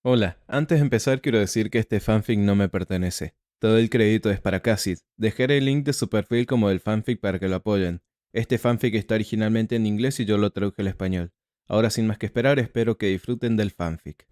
Hola, antes de empezar quiero decir que este fanfic no me pertenece. Todo el crédito es para Cassid. Dejaré el link de su perfil como del fanfic para que lo apoyen. Este fanfic está originalmente en inglés y yo lo traduje al español. Ahora sin más que esperar, espero que disfruten del fanfic.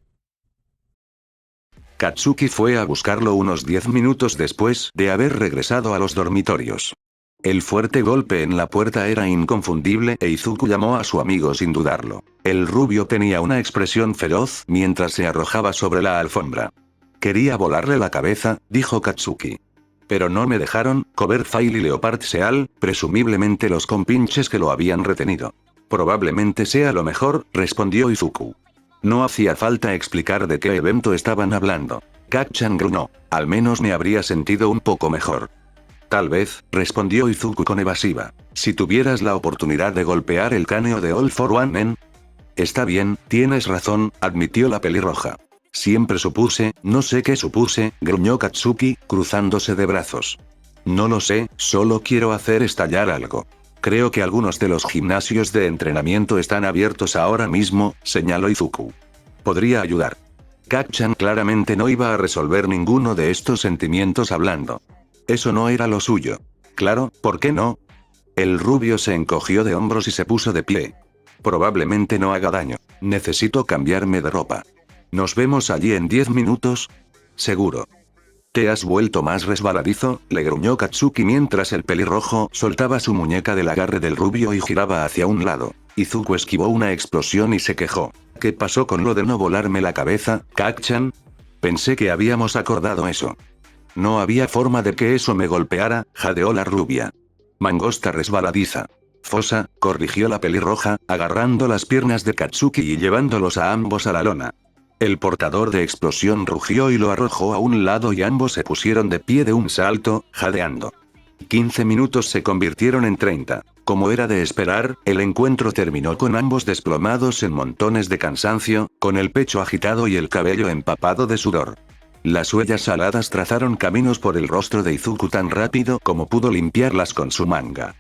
Katsuki fue a buscarlo unos 10 minutos después de haber regresado a los dormitorios. El fuerte golpe en la puerta era inconfundible e Izuku llamó a su amigo sin dudarlo. El rubio tenía una expresión feroz mientras se arrojaba sobre la alfombra. Quería volarle la cabeza, dijo Katsuki. Pero no me dejaron, Coverfile y Leopard Seal, presumiblemente los compinches que lo habían retenido. Probablemente sea lo mejor, respondió Izuku. No hacía falta explicar de qué evento estaban hablando. Kacchan gruñó. Al menos me habría sentido un poco mejor. Tal vez, respondió Izuku con evasiva. Si tuvieras la oportunidad de golpear el cráneo de All for One Men. Está bien, tienes razón, admitió la pelirroja. Siempre supuse, no sé qué supuse, gruñó Katsuki, cruzándose de brazos. No lo sé, solo quiero hacer estallar algo. Creo que algunos de los gimnasios de entrenamiento están abiertos ahora mismo, señaló Izuku. Podría ayudar. Kacchan claramente no iba a resolver ninguno de estos sentimientos hablando. Eso no era lo suyo. Claro, ¿por qué no? El rubio se encogió de hombros y se puso de pie. Probablemente no haga daño. Necesito cambiarme de ropa. ¿Nos vemos allí en 10 minutos? Seguro. ¿Te has vuelto más resbaladizo?, le gruñó Katsuki mientras el pelirrojo soltaba su muñeca del agarre del rubio y giraba hacia un lado. Izuku esquivó una explosión y se quejó. ¿Qué pasó con lo de no volarme la cabeza, Kacchan? Pensé que habíamos acordado eso. No había forma de que eso me golpeara, jadeó la rubia. Mangosta resbaladiza. Fosa, corrigió la pelirroja, agarrando las piernas de Katsuki y llevándolos a ambos a la lona. El portador de explosión rugió y lo arrojó a un lado y ambos se pusieron de pie de un salto, jadeando. 15 minutos se convirtieron en 30. Como era de esperar, el encuentro terminó con ambos desplomados en montones de cansancio, con el pecho agitado y el cabello empapado de sudor. Las huellas aladas trazaron caminos por el rostro de Izuku tan rápido como pudo limpiarlas con su manga.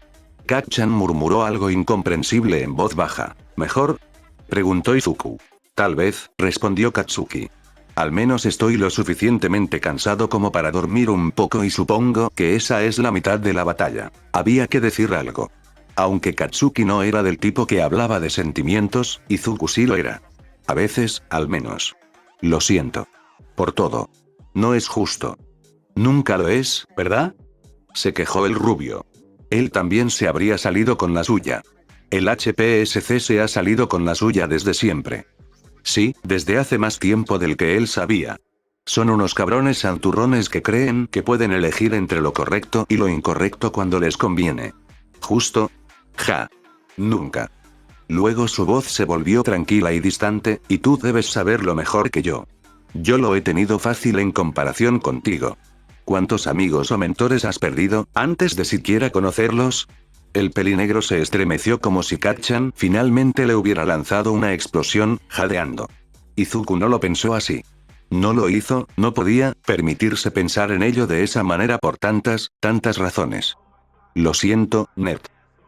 Kacchan murmuró algo incomprensible en voz baja. ¿Mejor?, preguntó Izuku. Tal vez, respondió Katsuki. Al menos estoy lo suficientemente cansado como para dormir un poco y supongo que esa es la mitad de la batalla. Había que decir algo. Aunque Katsuki no era del tipo que hablaba de sentimientos, Izuku sí lo era. A veces, al menos. Lo siento. Por todo. No es justo. Nunca lo es, ¿verdad? Se quejó el rubio. Él también se habría salido con la suya. El HPSC se ha salido con la suya desde siempre. Sí, desde hace más tiempo del que él sabía. Son unos cabrones santurrones que creen que pueden elegir entre lo correcto y lo incorrecto cuando les conviene. ¿Justo? Ja. Nunca. Luego su voz se volvió tranquila y distante, y tú debes saberlo mejor que yo. Yo lo he tenido fácil en comparación contigo. ¿Cuántos amigos o mentores has perdido, antes de siquiera conocerlos? El pelinegro se estremeció como si Kacchan finalmente le hubiera lanzado una explosión, jadeando. Izuku no lo pensó así. No lo hizo, no podía permitirse pensar en ello de esa manera por tantas razones. Lo siento, Ned.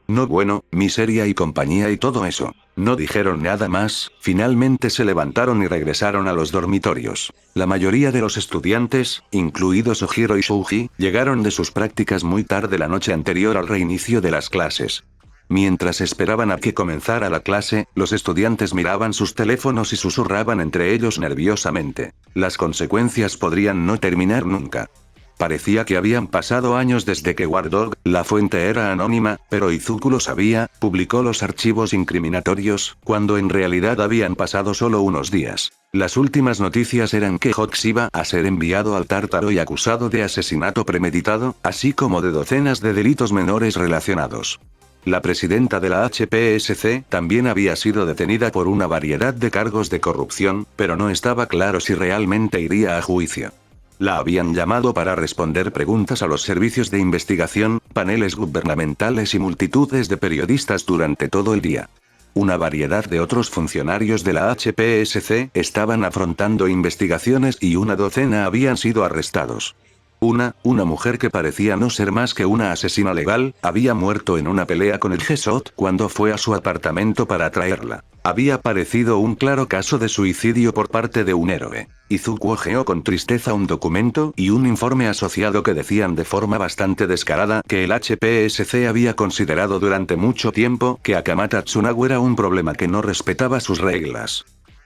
No bueno, miseria y compañía y todo eso. No dijeron nada más, finalmente se levantaron y regresaron a los dormitorios. La mayoría de los estudiantes, incluidos Ojiro y Shouji, llegaron de sus prácticas muy tarde la noche anterior al reinicio de las clases. Mientras esperaban a que comenzara la clase, los estudiantes miraban sus teléfonos y susurraban entre ellos nerviosamente. Las consecuencias podrían no terminar nunca. Parecía que habían pasado años desde que Wardog, la fuente era anónima, pero Izuku lo sabía, publicó los archivos incriminatorios, cuando en realidad habían pasado solo unos días. Las últimas noticias eran que Hox iba a ser enviado al Tártaro y acusado de asesinato premeditado, así como de docenas de delitos menores relacionados. La presidenta de la HPSC también había sido detenida por una variedad de cargos de corrupción, pero no estaba claro si realmente iría a juicio. La habían llamado para responder preguntas a los servicios de investigación, paneles gubernamentales y multitudes de periodistas durante todo el día. Una variedad de otros funcionarios de la HPSC estaban afrontando investigaciones y una docena habían sido arrestados. Una mujer que parecía no ser más que una asesina legal, había muerto en una pelea con el Gesot cuando fue a su apartamento para traerla. Había parecido un claro caso de suicidio por parte de un héroe. Izuku hojeó con tristeza un documento y un informe asociado que decían de forma bastante descarada que el HPSC había considerado durante mucho tiempo que Akamata Tsunagu era un problema que no respetaba sus reglas.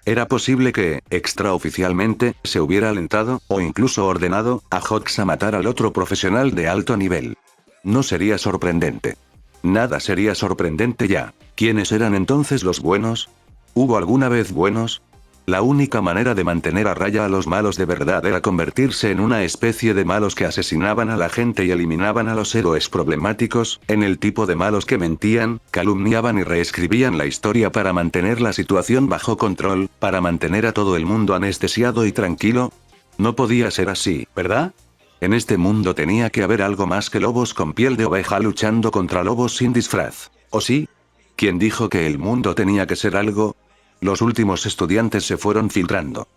Era posible que, extraoficialmente, se hubiera alentado, o incluso ordenado, a Hawks a matar al otro profesional de alto nivel. No sería sorprendente. Nada sería sorprendente ya. ¿Quiénes eran entonces los buenos? ¿Hubo alguna vez buenos? La única manera de mantener a raya a los malos de verdad era convertirse en una especie de malos que asesinaban a la gente y eliminaban a los héroes problemáticos, en el tipo de malos que mentían, calumniaban y reescribían la historia para mantener la situación bajo control, para mantener a todo el mundo anestesiado y tranquilo. No podía ser así, ¿verdad? En este mundo tenía que haber algo más que lobos con piel de oveja luchando contra lobos sin disfraz. ¿O sí? ¿Quién dijo que el mundo tenía que ser algo? Los últimos estudiantes se fueron filtrando.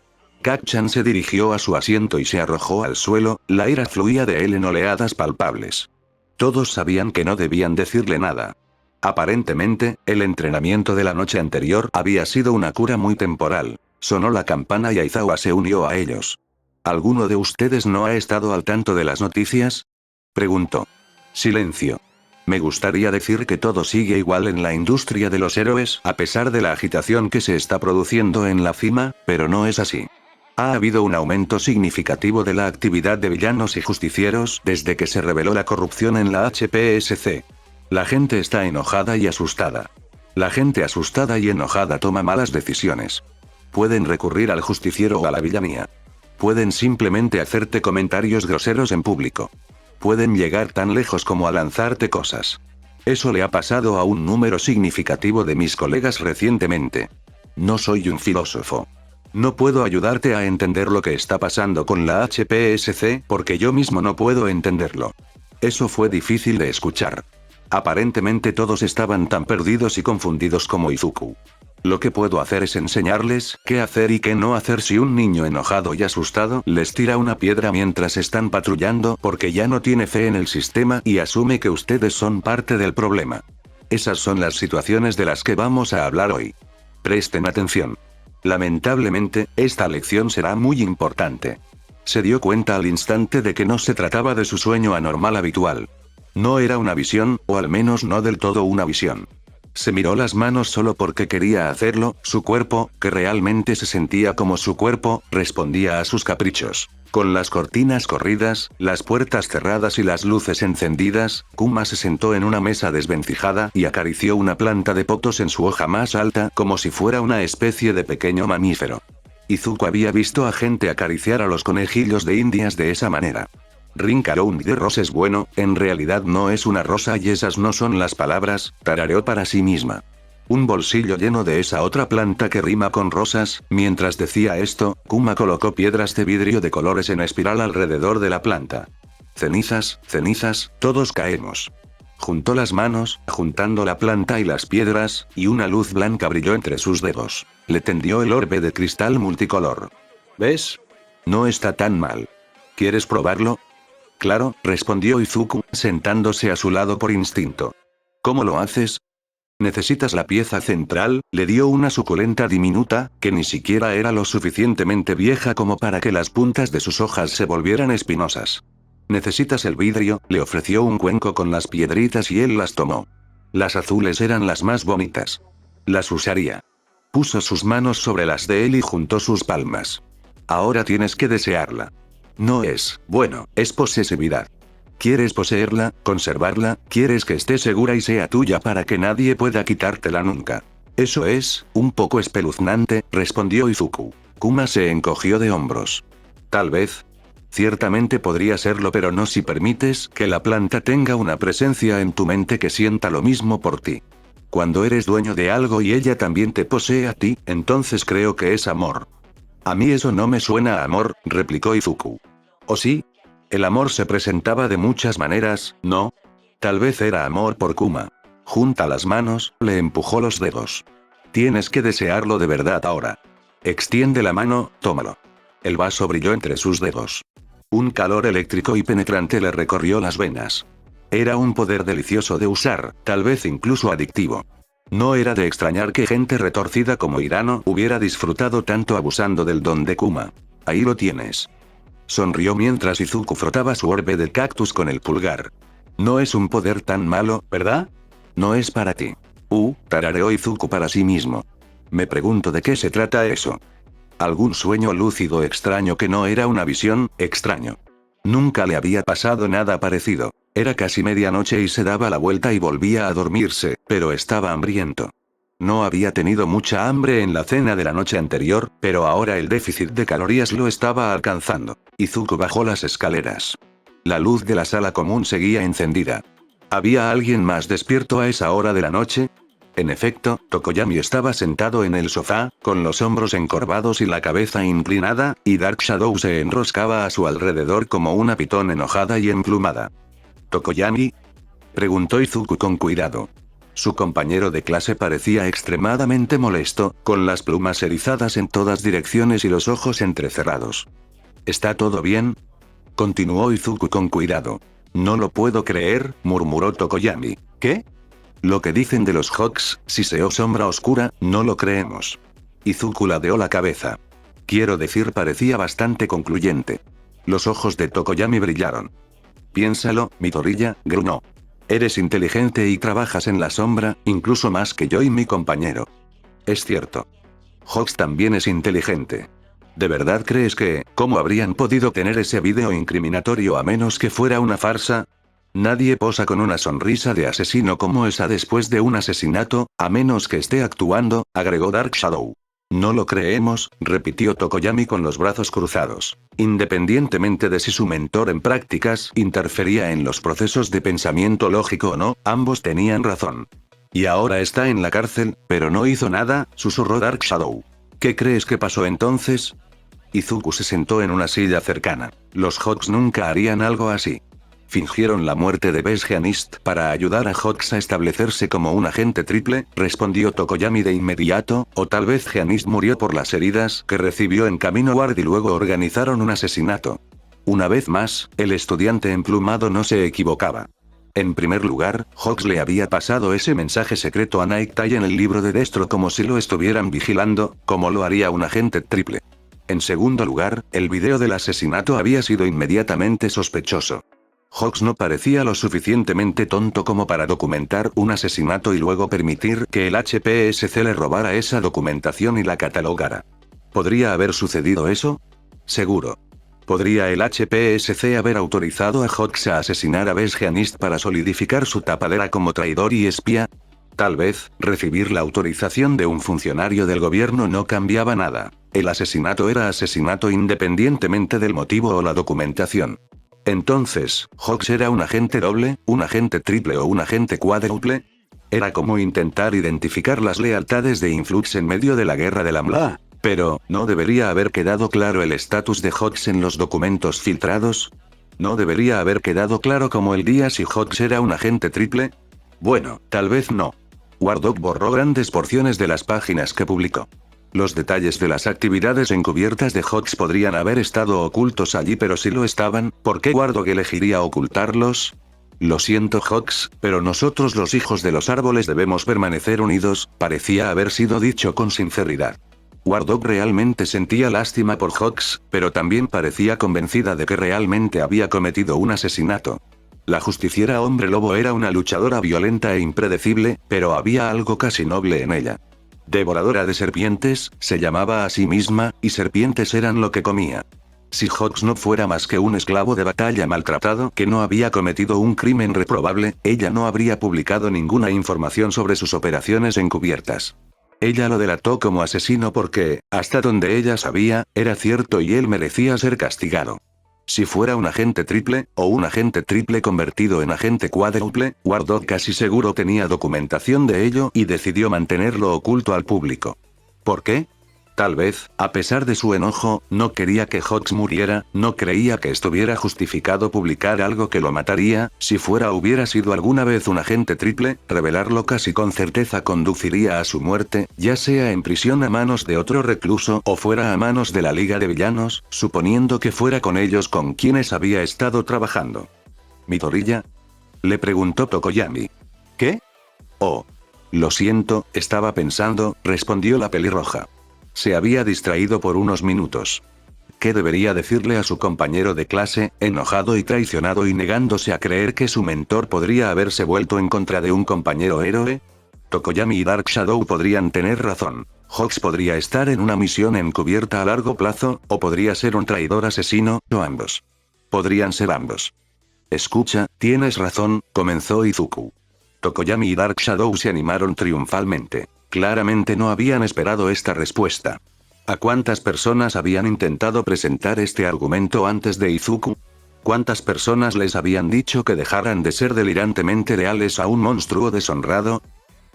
Kacchan se dirigió a su asiento y se arrojó al suelo, la ira fluía de él en oleadas palpables. Todos sabían que no debían decirle nada. Aparentemente, el entrenamiento de la noche anterior había sido una cura muy temporal. Sonó la campana y Aizawa se unió a ellos. ¿Alguno de ustedes no ha estado al tanto de las noticias?, preguntó. Silencio. Me gustaría decir que todo sigue igual en la industria de los héroes, a pesar de la agitación que se está produciendo en la cima, pero no es así. Ha habido un aumento significativo de la actividad de villanos y justicieros desde que se reveló la corrupción en la HPSC. La gente está enojada y asustada. La gente asustada y enojada toma malas decisiones. Pueden recurrir al justiciero o a la villanía. Pueden simplemente hacerte comentarios groseros en público. Pueden llegar tan lejos como a lanzarte cosas. Eso le ha pasado a un número significativo de mis colegas recientemente. No soy un filósofo. No puedo ayudarte a entender lo que está pasando con la HPSC porque yo mismo no puedo entenderlo. Eso fue difícil de escuchar. Aparentemente todos estaban tan perdidos y confundidos como Izuku. Lo que puedo hacer es enseñarles qué hacer y qué no hacer si un niño enojado y asustado les tira una piedra mientras están patrullando porque ya no tiene fe en el sistema y asume que ustedes son parte del problema. Esas son las situaciones de las que vamos a hablar hoy. Presten atención. Lamentablemente, esta lección será muy importante. Se dio cuenta al instante de que no se trataba de su sueño anormal habitual. No era una visión, o al menos no del todo una visión. Se miró las manos solo porque quería hacerlo, su cuerpo, que realmente se sentía como su cuerpo, respondía a sus caprichos. Con las cortinas corridas, las puertas cerradas y las luces encendidas, Kuma se sentó en una mesa desvencijada y acarició una planta de potos en su hoja más alta como si fuera una especie de pequeño mamífero. Izuku había visto a gente acariciar a los conejillos de indias de esa manera. Ring around the rose es bueno, en realidad no es una rosa y esas no son las palabras, tarareó para sí misma. Un bolsillo lleno de esa otra planta que rima con rosas. Mientras decía esto, Kuma colocó piedras de vidrio de colores en espiral alrededor de la planta. Cenizas, cenizas, todos caemos. Juntó las manos, juntando la planta y las piedras, y una luz blanca brilló entre sus dedos. Le tendió el orbe de cristal multicolor. ¿Ves? No está tan mal. ¿Quieres probarlo? Claro, respondió Izuku, sentándose a su lado por instinto. ¿Cómo lo haces? Necesitas la pieza central, le dio una suculenta diminuta, que ni siquiera era lo suficientemente vieja como para que las puntas de sus hojas se volvieran espinosas. Necesitas el vidrio, le ofreció un cuenco con las piedritas y él las tomó. Las azules eran las más bonitas. Las usaría. Puso sus manos sobre las de él y juntó sus palmas. Ahora tienes que desearla. No es, bueno, es posesividad. ¿Quieres poseerla, conservarla? ¿Quieres que esté segura y sea tuya para que nadie pueda quitártela nunca? Eso es, un poco espeluznante, respondió Izuku. Kuma se encogió de hombros. Tal vez. Ciertamente podría serlo, pero no si permites que la planta tenga una presencia en tu mente que sienta lo mismo por ti. Cuando eres dueño de algo y ella también te posee a ti, entonces creo que es amor. A mí eso no me suena a amor, replicó Izuku. ¿O sí? El amor se presentaba de muchas maneras, ¿no? Tal vez era amor por Kuma. Junta las manos, le empujó los dedos. Tienes que desearlo de verdad ahora. Extiende la mano, tómalo. El vaso brilló entre sus dedos. Un calor eléctrico y penetrante le recorrió las venas. Era un poder delicioso de usar, tal vez incluso adictivo. No era de extrañar que gente retorcida como Hirano hubiera disfrutado tanto abusando del don de Kuma. Ahí lo tienes. Sonrió mientras Izuku frotaba su orbe de cactus con el pulgar. No es un poder tan malo, ¿verdad? No es para ti. Tarareó Izuku para sí mismo. Me pregunto de qué se trata eso. Algún sueño lúcido extraño que no era una visión, extraño. Nunca le había pasado nada parecido. Era casi medianoche y se daba la vuelta y volvía a dormirse, pero estaba hambriento. No había tenido mucha hambre en la cena de la noche anterior, pero ahora el déficit de calorías lo estaba alcanzando. Izuku bajó las escaleras. La luz de la sala común seguía encendida. ¿Había alguien más despierto a esa hora de la noche? En efecto, Tokoyami estaba sentado en el sofá, con los hombros encorvados y la cabeza inclinada, y Dark Shadow se enroscaba a su alrededor como una pitón enojada y emplumada. ¿Tokoyami? Preguntó Izuku con cuidado. Su compañero de clase parecía extremadamente molesto, con las plumas erizadas en todas direcciones y los ojos entrecerrados. ¿Está todo bien? Continuó Izuku con cuidado. No lo puedo creer, murmuró Tokoyami. ¿Qué? Lo que dicen de los Hawks, si Seo sombra oscura, no lo creemos. Izuku ladeó la cabeza. Quiero decir, parecía bastante concluyente. Los ojos de Tokoyami brillaron. Piénsalo, Midoriya, gruñó. Eres inteligente y trabajas en la sombra, incluso más que yo y mi compañero. Es cierto. Hawks también es inteligente. ¿De verdad crees que, cómo habrían podido tener ese vídeo incriminatorio a menos que fuera una farsa? Nadie posa con una sonrisa de asesino como esa después de un asesinato, a menos que esté actuando, agregó Dark Shadow. No lo creemos, repitió Tokoyami con los brazos cruzados. Independientemente de si su mentor en prácticas interfería en los procesos de pensamiento lógico o no, ambos tenían razón. Y ahora está en la cárcel, pero no hizo nada, susurró Dark Shadow. ¿Qué crees que pasó entonces? Izuku se sentó en una silla cercana. Los Hawks nunca harían algo así. Fingieron la muerte de Best Jeanist para ayudar a Hawks a establecerse como un agente triple, respondió Tokoyami de inmediato, o tal vez Jeanist murió por las heridas que recibió en camino a Ward y luego organizaron un asesinato. Una vez más, el estudiante emplumado no se equivocaba. En primer lugar, Hawks le había pasado ese mensaje secreto a Night Tai en el libro de Destro como si lo estuvieran vigilando, como lo haría un agente triple. En segundo lugar, el video del asesinato había sido inmediatamente sospechoso. Hawks no parecía lo suficientemente tonto como para documentar un asesinato y luego permitir que el HPSC le robara esa documentación y la catalogara. ¿Podría haber sucedido eso? Seguro. ¿Podría el HPSC haber autorizado a Hawks a asesinar a Best Jeanist para solidificar su tapadera como traidor y espía? Tal vez, recibir la autorización de un funcionario del gobierno no cambiaba nada. El asesinato era asesinato independientemente del motivo o la documentación. Entonces, ¿Hawks era un agente doble, un agente triple o un agente cuádruple? Era como intentar identificar las lealtades de Influx en medio de la guerra del AMLA. Pero, ¿no debería haber quedado claro el estatus de Hawks en los documentos filtrados? ¿No debería haber quedado claro como el día si Hawks era un agente triple? Bueno, tal vez no. Wardock borró grandes porciones de las páginas que publicó. Los detalles de las actividades encubiertas de Hawks podrían haber estado ocultos allí, pero si lo estaban, ¿por qué Wardock elegiría ocultarlos? Lo siento Hawks, pero nosotros los hijos de los árboles debemos permanecer unidos, parecía haber sido dicho con sinceridad. Wardock realmente sentía lástima por Hawks, pero también parecía convencida de que realmente había cometido un asesinato. La justiciera hombre lobo era una luchadora violenta e impredecible, pero había algo casi noble en ella. Devoradora de serpientes, se llamaba a sí misma, y serpientes eran lo que comía. Si Hawks no fuera más que un esclavo de batalla maltratado que no había cometido un crimen reprobable, ella no habría publicado ninguna información sobre sus operaciones encubiertas. Ella lo delató como asesino porque, hasta donde ella sabía, era cierto y él merecía ser castigado. Si fuera un agente triple, o un agente triple convertido en agente cuádruple, Wardock casi seguro tenía documentación de ello y decidió mantenerlo oculto al público. ¿Por qué? Tal vez, a pesar de su enojo, no quería que Hawks muriera, no creía que estuviera justificado publicar algo que lo mataría. Si hubiera sido alguna vez un agente triple, revelarlo casi con certeza conduciría a su muerte, ya sea en prisión a manos de otro recluso o fuera a manos de la Liga de Villanos, suponiendo que fuera con ellos con quienes había estado trabajando. ¿Midoriya? Le preguntó Tokoyami. ¿Qué? Oh. Lo siento, estaba pensando, respondió la pelirroja. Se había distraído por unos minutos. ¿Qué debería decirle a su compañero de clase, enojado y traicionado y negándose a creer que su mentor podría haberse vuelto en contra de un compañero héroe? Tokoyami y Dark Shadow podrían tener razón. Hawks podría estar en una misión encubierta a largo plazo, o podría ser un traidor asesino, o ambos. Podrían ser ambos. Escucha, tienes razón, comenzó Izuku. Tokoyami y Dark Shadow se animaron triunfalmente. Claramente no habían esperado esta respuesta. ¿A cuántas personas habían intentado presentar este argumento antes de Izuku? ¿Cuántas personas les habían dicho que dejaran de ser delirantemente leales a un monstruo deshonrado?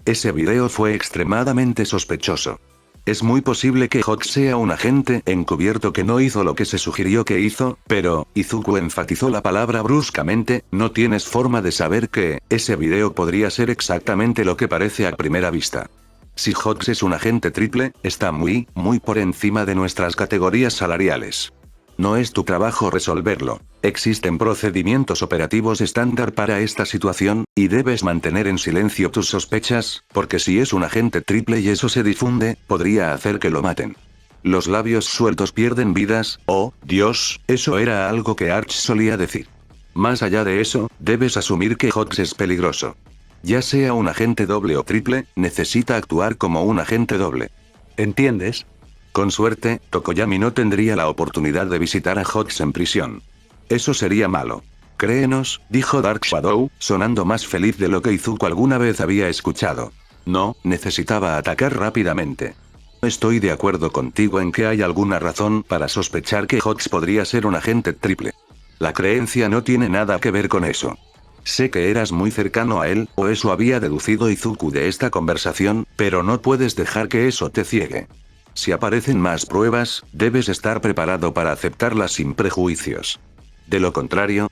Ese video fue extremadamente sospechoso. Es muy posible que Hawks sea un agente encubierto que no hizo lo que se sugirió que hizo, pero, Izuku enfatizó la palabra bruscamente, no tienes forma de saber que, ese video podría ser exactamente lo que parece a primera vista. Si Hawks es un agente triple, está muy por encima de nuestras categorías salariales. No es tu trabajo resolverlo. Existen procedimientos operativos estándar para esta situación, y debes mantener en silencio tus sospechas, porque si es un agente triple y eso se difunde, podría hacer que lo maten. Los labios sueltos pierden vidas, oh, Dios, eso era algo que Arch solía decir. Más allá de eso, debes asumir que Hawks es peligroso. Ya sea un agente doble o triple, necesita actuar como un agente doble. ¿Entiendes? Con suerte, Tokoyami no tendría la oportunidad de visitar a Hawks en prisión. Eso sería malo. Créenos, dijo Dark Shadow, sonando más feliz de lo que Izuku alguna vez había escuchado. No, necesitaba atacar rápidamente. Estoy de acuerdo contigo en que hay alguna razón para sospechar que Hawks podría ser un agente triple. La creencia no tiene nada que ver con eso. Sé que eras muy cercano a él, o eso había deducido Izuku de esta conversación, pero no puedes dejar que eso te ciegue. Si aparecen más pruebas, debes estar preparado para aceptarlas sin prejuicios. De lo contrario,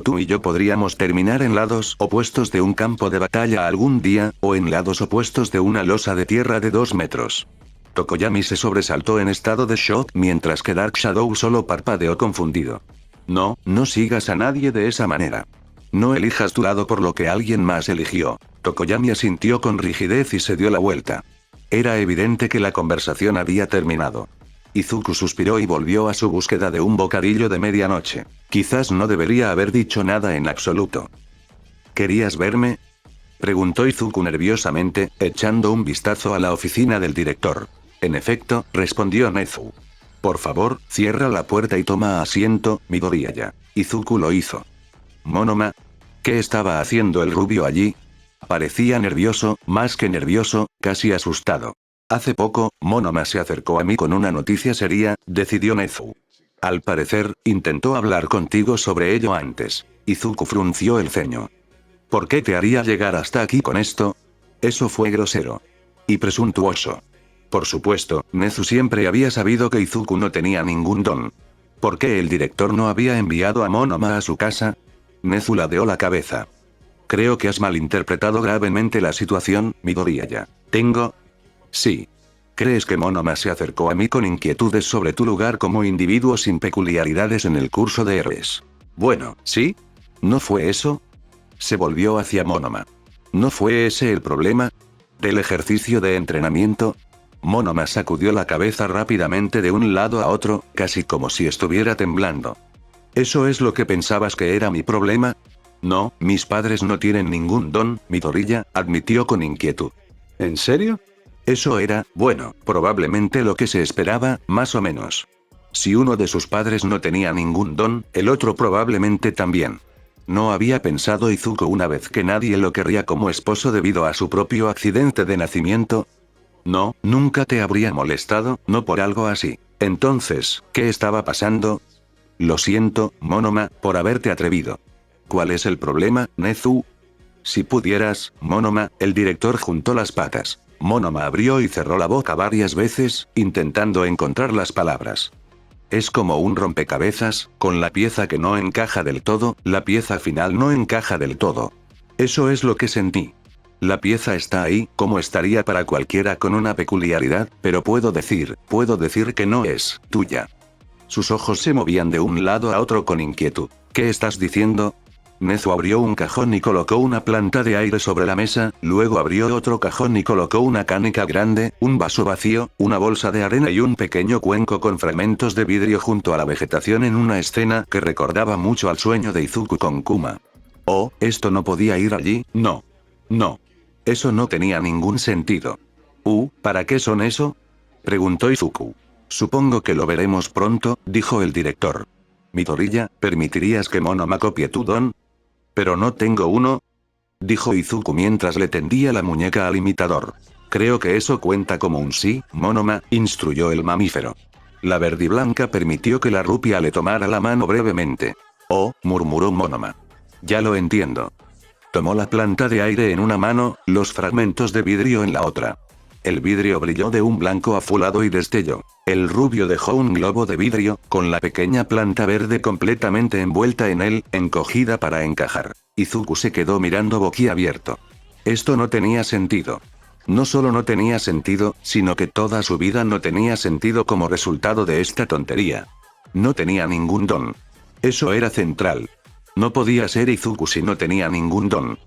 tú y yo podríamos terminar en lados opuestos de un campo de batalla algún día, o en lados opuestos de una losa de tierra de 2 metros. Tokoyami se sobresaltó en estado de shock mientras que Dark Shadow solo parpadeó confundido. No sigas a nadie de esa manera. No elijas tu lado por lo que alguien más eligió. Tokoyami asintió con rigidez y se dio la vuelta. Era evidente que la conversación había terminado. Izuku suspiró y volvió a su búsqueda de un bocadillo de medianoche. Quizás no debería haber dicho nada en absoluto. ¿Querías verme?, preguntó Izuku nerviosamente, echando un vistazo a la oficina del director. En efecto, respondió Nezu. Por favor, cierra la puerta y toma asiento, Midoriya. Izuku lo hizo. Monoma. ¿Qué estaba haciendo el rubio allí? Parecía nervioso, más que nervioso, casi asustado. Hace poco, Monoma se acercó a mí con una noticia seria, decidió Nezu. Al parecer, intentó hablar contigo sobre ello antes. Izuku frunció el ceño. ¿Por qué te haría llegar hasta aquí con esto? Eso fue grosero. Y presuntuoso. Por supuesto, Nezu siempre había sabido que Izuku no tenía ningún don. ¿Por qué el director no había enviado a Monoma a su casa? Nezu ladeó la cabeza. Creo que has malinterpretado gravemente la situación, Midoriya. Sí. ¿Crees que Monoma se acercó a mí con inquietudes sobre tu lugar como individuo sin peculiaridades en el curso de héroes? Bueno, ¿sí? ¿No fue eso? Se volvió hacia Monoma. ¿No fue ese el problema? ¿Del ejercicio de entrenamiento? Monoma sacudió la cabeza rápidamente de un lado a otro, casi como si estuviera temblando. ¿Eso es lo que pensabas que era mi problema? No, mis padres no tienen ningún don, Midoriya, admitió con inquietud. ¿En serio? Eso era, bueno, probablemente lo que se esperaba, más o menos. Si uno de sus padres no tenía ningún don, el otro probablemente también. No había pensado Izuku una vez que nadie lo querría como esposo debido a su propio accidente de nacimiento. No, nunca te habría molestado, no por algo así. Entonces, ¿qué estaba pasando? Lo siento, Monoma, por haberte atrevido. ¿Cuál es el problema, Nezu? Si pudieras, Monoma, el director juntó las patas. Monoma abrió y cerró la boca varias veces, intentando encontrar las palabras. Es como un rompecabezas, con la pieza que no encaja del todo, la pieza final no encaja del todo. Eso es lo que sentí. La pieza está ahí, como estaría para cualquiera con una peculiaridad, pero puedo decir que no es tuya. Sus ojos se movían de un lado a otro con inquietud. ¿Qué estás diciendo? Nezu abrió un cajón y colocó una planta de aire sobre la mesa, luego abrió otro cajón y colocó una canica grande, un vaso vacío, una bolsa de arena y un pequeño cuenco con fragmentos de vidrio junto a la vegetación en una escena que recordaba mucho al sueño de Izuku con Kuma. Oh, esto no podía ir allí, no. No. Eso no tenía ningún sentido. ¿Para qué son eso? Preguntó Izuku. Supongo que lo veremos pronto, dijo el director. Midoriya, ¿permitirías que Monoma copie tu don? Pero no tengo uno, dijo Izuku mientras le tendía la muñeca al imitador. Creo que eso cuenta como un sí, Monoma, instruyó el mamífero. La verdiblanca permitió que la rupia le tomara la mano brevemente. Oh, murmuró Monoma. Ya lo entiendo. Tomó la planta de aire en una mano, los fragmentos de vidrio en la otra. El vidrio brilló de un blanco azulado y destelló. El rubio dejó un globo de vidrio, con la pequeña planta verde completamente envuelta en él, encogida para encajar. Izuku se quedó mirando boquiabierto. Esto no tenía sentido. No solo no tenía sentido, sino que toda su vida no tenía sentido como resultado de esta tontería. No tenía ningún don. Eso era central. No podía ser Izuku si no tenía ningún don.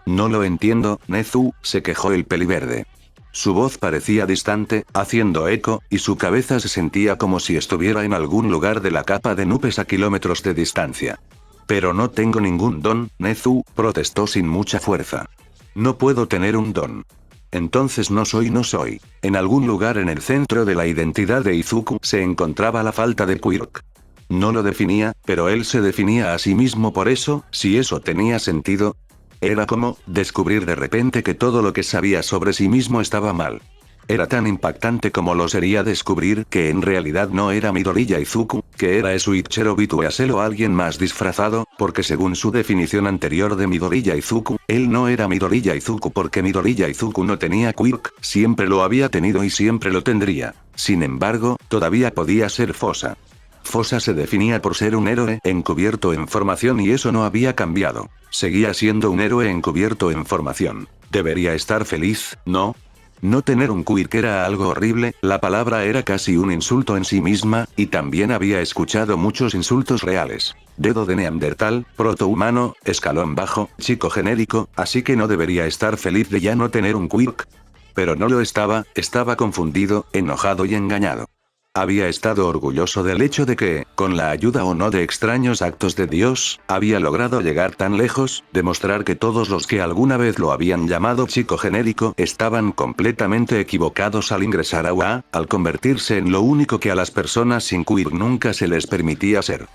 No lo entiendo, Nezu, se quejó el peliverde. Su voz parecía distante, haciendo eco, y su cabeza se sentía como si estuviera en algún lugar de la capa de nubes a kilómetros de distancia. Pero no tengo ningún don, Nezu, protestó sin mucha fuerza. No puedo tener un don. Entonces no soy. En algún lugar en el centro de la identidad de Izuku se encontraba la falta de quirk. No lo definía, pero él se definía a sí mismo por eso, si eso tenía sentido. Era como descubrir de repente que todo lo que sabía sobre sí mismo estaba mal. Era tan impactante como lo sería descubrir que en realidad no era Midoriya Izuku, que era Shuichiro Bituasel o alguien más disfrazado, porque según su definición anterior de Midoriya Izuku, él no era Midoriya Izuku porque Midoriya Izuku no tenía quirk, siempre lo había tenido y siempre lo tendría. Sin embargo, todavía podía ser Fosa. Fosa se definía por ser un héroe encubierto en formación y eso no había cambiado. Seguía siendo un héroe encubierto en formación. Debería estar feliz, ¿no? No tener un quirk era algo horrible, la palabra era casi un insulto en sí misma, y también había escuchado muchos insultos reales. Dedo de neandertal, protohumano, escalón bajo, chico genérico, así que no debería estar feliz de ya no tener un quirk. Pero no lo estaba confundido, enojado y engañado. Había estado orgulloso del hecho de que, con la ayuda o no de extraños actos de Dios, había logrado llegar tan lejos, demostrar que todos los que alguna vez lo habían llamado chico genérico estaban completamente equivocados al ingresar a UA, al convertirse en lo único que a las personas sin quirk nunca se les permitía ser.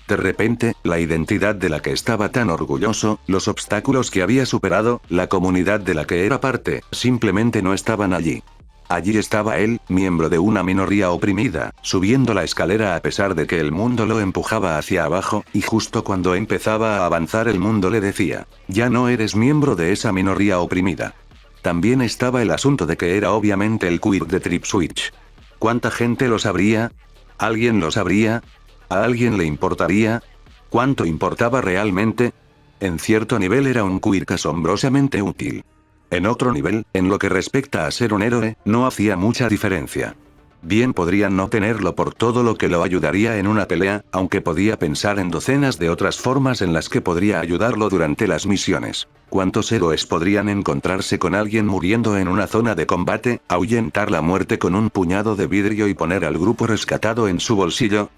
De repente, la identidad de la que estaba tan orgulloso, los obstáculos que había superado, la comunidad de la que era parte, simplemente no estaban allí. Allí estaba él, miembro de una minoría oprimida, subiendo la escalera a pesar de que el mundo lo empujaba hacia abajo, y justo cuando empezaba a avanzar el mundo le decía, ya no eres miembro de esa minoría oprimida. También estaba el asunto de que era obviamente el quirk de Trip Switch. ¿Cuánta gente lo sabría? ¿Alguien lo sabría? ¿A alguien le importaría? ¿Cuánto importaba realmente? En cierto nivel era un quirk asombrosamente útil. En otro nivel, en lo que respecta a ser un héroe, no hacía mucha diferencia. Bien podrían no tenerlo por todo lo que lo ayudaría en una pelea, aunque podía pensar en docenas de otras formas en las que podría ayudarlo durante las misiones. ¿Cuántos héroes podrían encontrarse con alguien muriendo en una zona de combate, ahuyentar la muerte con un puñado de vidrio y poner al grupo rescatado en su bolsillo?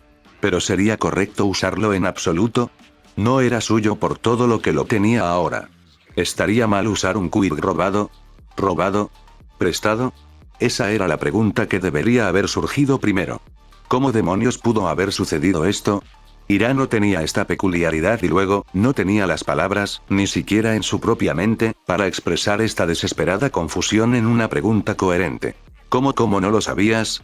¿Pero sería correcto usarlo en absoluto? No era suyo por todo lo que lo tenía ahora. ¿Estaría mal usar un quirk robado? ¿Robado? ¿Prestado? Esa era la pregunta que debería haber surgido primero. ¿Cómo demonios pudo haber sucedido esto? Ira no tenía esta peculiaridad y luego, no tenía las palabras, ni siquiera en su propia mente, para expresar esta desesperada confusión en una pregunta coherente. ¿Cómo no lo sabías?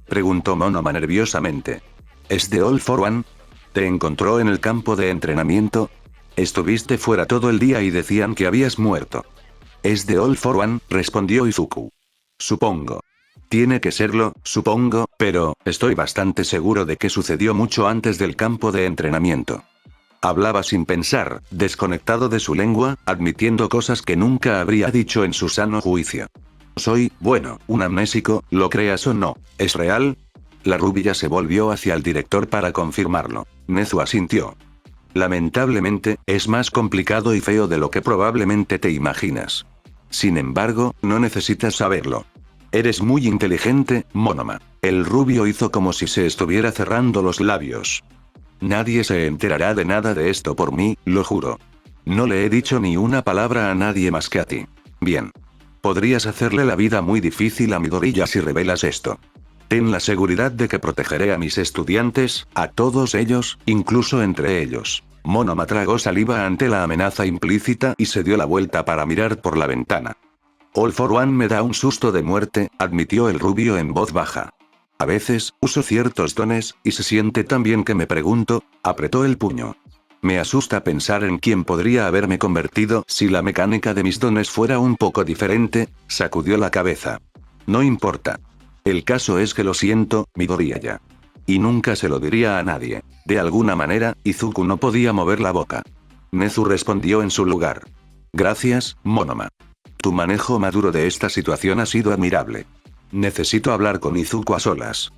Preguntó Monoma nerviosamente. ¿Es de All for One? ¿Te encontró en el campo de entrenamiento? Estuviste fuera todo el día y decían que habías muerto. Es de All for One, respondió Izuku. Supongo. Tiene que serlo, supongo, pero estoy bastante seguro de que sucedió mucho antes del campo de entrenamiento. Hablaba sin pensar, desconectado de su lengua, admitiendo cosas que nunca habría dicho en su sano juicio. Soy, bueno, un amnésico, lo creas o no. ¿Es real? La rubia se volvió hacia el director para confirmarlo. Nezu asintió. Lamentablemente, es más complicado y feo de lo que probablemente te imaginas. Sin embargo, no necesitas saberlo. Eres muy inteligente, Monoma. El rubio hizo como si se estuviera cerrando los labios. Nadie se enterará de nada de esto por mí, lo juro. No le he dicho ni una palabra a nadie más que a ti. Bien. Podrías hacerle la vida muy difícil a Midoriya si revelas esto. Ten la seguridad de que protegeré a mis estudiantes, a todos ellos, incluso entre ellos. Monoma tragó saliva ante la amenaza implícita y se dio la vuelta para mirar por la ventana. All for One me da un susto de muerte, admitió el rubio en voz baja. A veces, uso ciertos dones, y se siente tan bien que me pregunto, apretó el puño. Me asusta pensar en quién podría haberme convertido si la mecánica de mis dones fuera un poco diferente, sacudió la cabeza. No importa. El caso es que lo siento, Midoriya. Y nunca se lo diría a nadie. De alguna manera, Izuku no podía mover la boca. Nezu respondió en su lugar. Gracias, Monoma. Tu manejo maduro de esta situación ha sido admirable. Necesito hablar con Izuku a solas.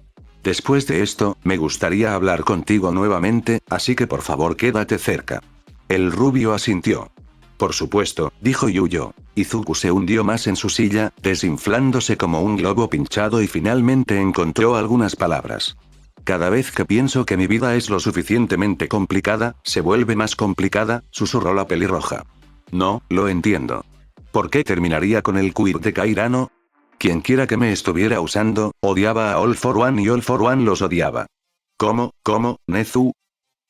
Después de esto, me gustaría hablar contigo nuevamente, así que por favor quédate cerca. El rubio asintió. Por supuesto, dijo Yuyo. Izuku se hundió más en su silla, desinflándose como un globo pinchado y finalmente encontró algunas palabras. Cada vez que pienso que mi vida es lo suficientemente complicada, se vuelve más complicada, susurró la pelirroja. No, lo entiendo. ¿Por qué terminaría con el queer de Kairano? Quienquiera que me estuviera usando, odiaba a All for One y All for One los odiaba. ¿Cómo, Nezu?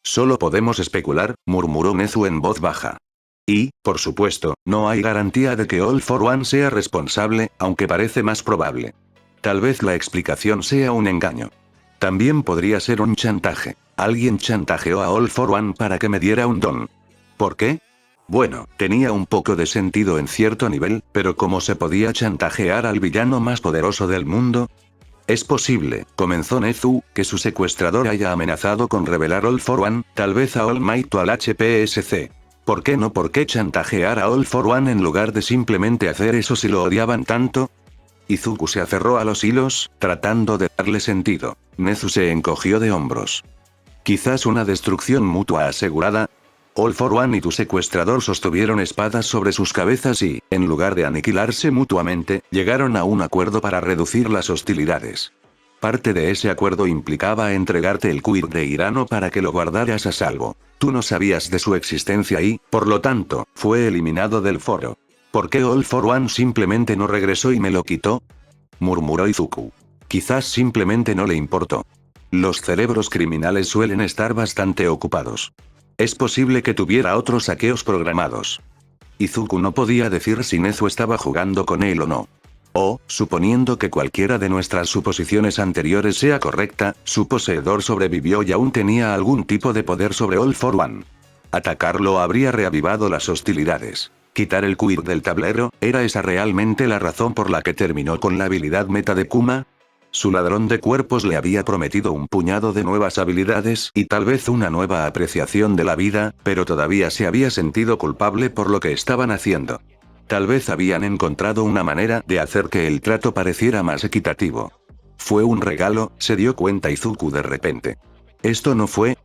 Solo podemos especular, murmuró Nezu en voz baja. Y, por supuesto, no hay garantía de que All for One sea responsable, aunque parece más probable. Tal vez la explicación sea un engaño. También podría ser un chantaje. Alguien chantajeó a All for One para que me diera un don. ¿Por qué? Bueno, tenía un poco de sentido en cierto nivel, pero ¿cómo se podía chantajear al villano más poderoso del mundo? Es posible, comenzó Nezu, que su secuestrador haya amenazado con revelar All for One, tal vez a All Might o al HPSC. ¿Por qué no? ¿Por qué chantajear a All for One en lugar de simplemente hacer eso si lo odiaban tanto? Izuku se aferró a los hilos, tratando de darle sentido. Nezu se encogió de hombros. Quizás una destrucción mutua asegurada. All for One y tu secuestrador sostuvieron espadas sobre sus cabezas y, en lugar de aniquilarse mutuamente, llegaron a un acuerdo para reducir las hostilidades. Parte de ese acuerdo implicaba entregarte el queer de Hirano para que lo guardaras a salvo. Tú no sabías de su existencia y, por lo tanto, fue eliminado del foro. ¿Por qué All for One simplemente no regresó y me lo quitó? Murmuró Izuku. Quizás simplemente no le importó. Los cerebros criminales suelen estar bastante ocupados. Es posible que tuviera otros saqueos programados. Izuku no podía decir si Nezu estaba jugando con él o no. O, suponiendo que cualquiera de nuestras suposiciones anteriores sea correcta, su poseedor sobrevivió y aún tenía algún tipo de poder sobre All for One. Atacarlo habría reavivado las hostilidades. Quitar el queer del tablero, ¿era esa realmente la razón por la que terminó con la habilidad meta de Kuma? Su ladrón de cuerpos le había prometido un puñado de nuevas habilidades y tal vez una nueva apreciación de la vida, pero todavía se había sentido culpable por lo que estaban haciendo. Tal vez habían encontrado una manera de hacer que el trato pareciera más equitativo. Fue un regalo, se dio cuenta Izuku de repente. Esto no fue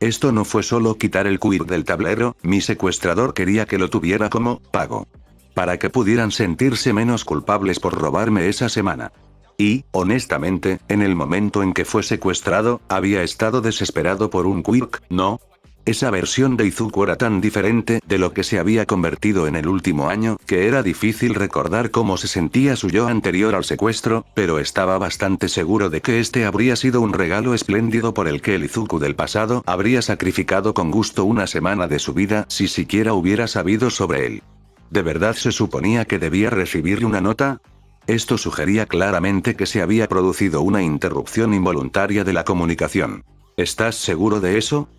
solo quitar el queer del tablero, mi secuestrador quería que lo tuviera como pago. Para que pudieran sentirse menos culpables por robarme esa semana. Y, honestamente, en el momento en que fue secuestrado, había estado desesperado por un quirk, ¿no? Esa versión de Izuku era tan diferente de lo que se había convertido en el último año, que era difícil recordar cómo se sentía su yo anterior al secuestro, pero estaba bastante seguro de que este habría sido un regalo espléndido por el que el Izuku del pasado habría sacrificado con gusto una semana de su vida si siquiera hubiera sabido sobre él. ¿De verdad se suponía que debía recibir una nota? Esto sugería claramente que se había producido una interrupción involuntaria de la comunicación. ¿Estás seguro de eso?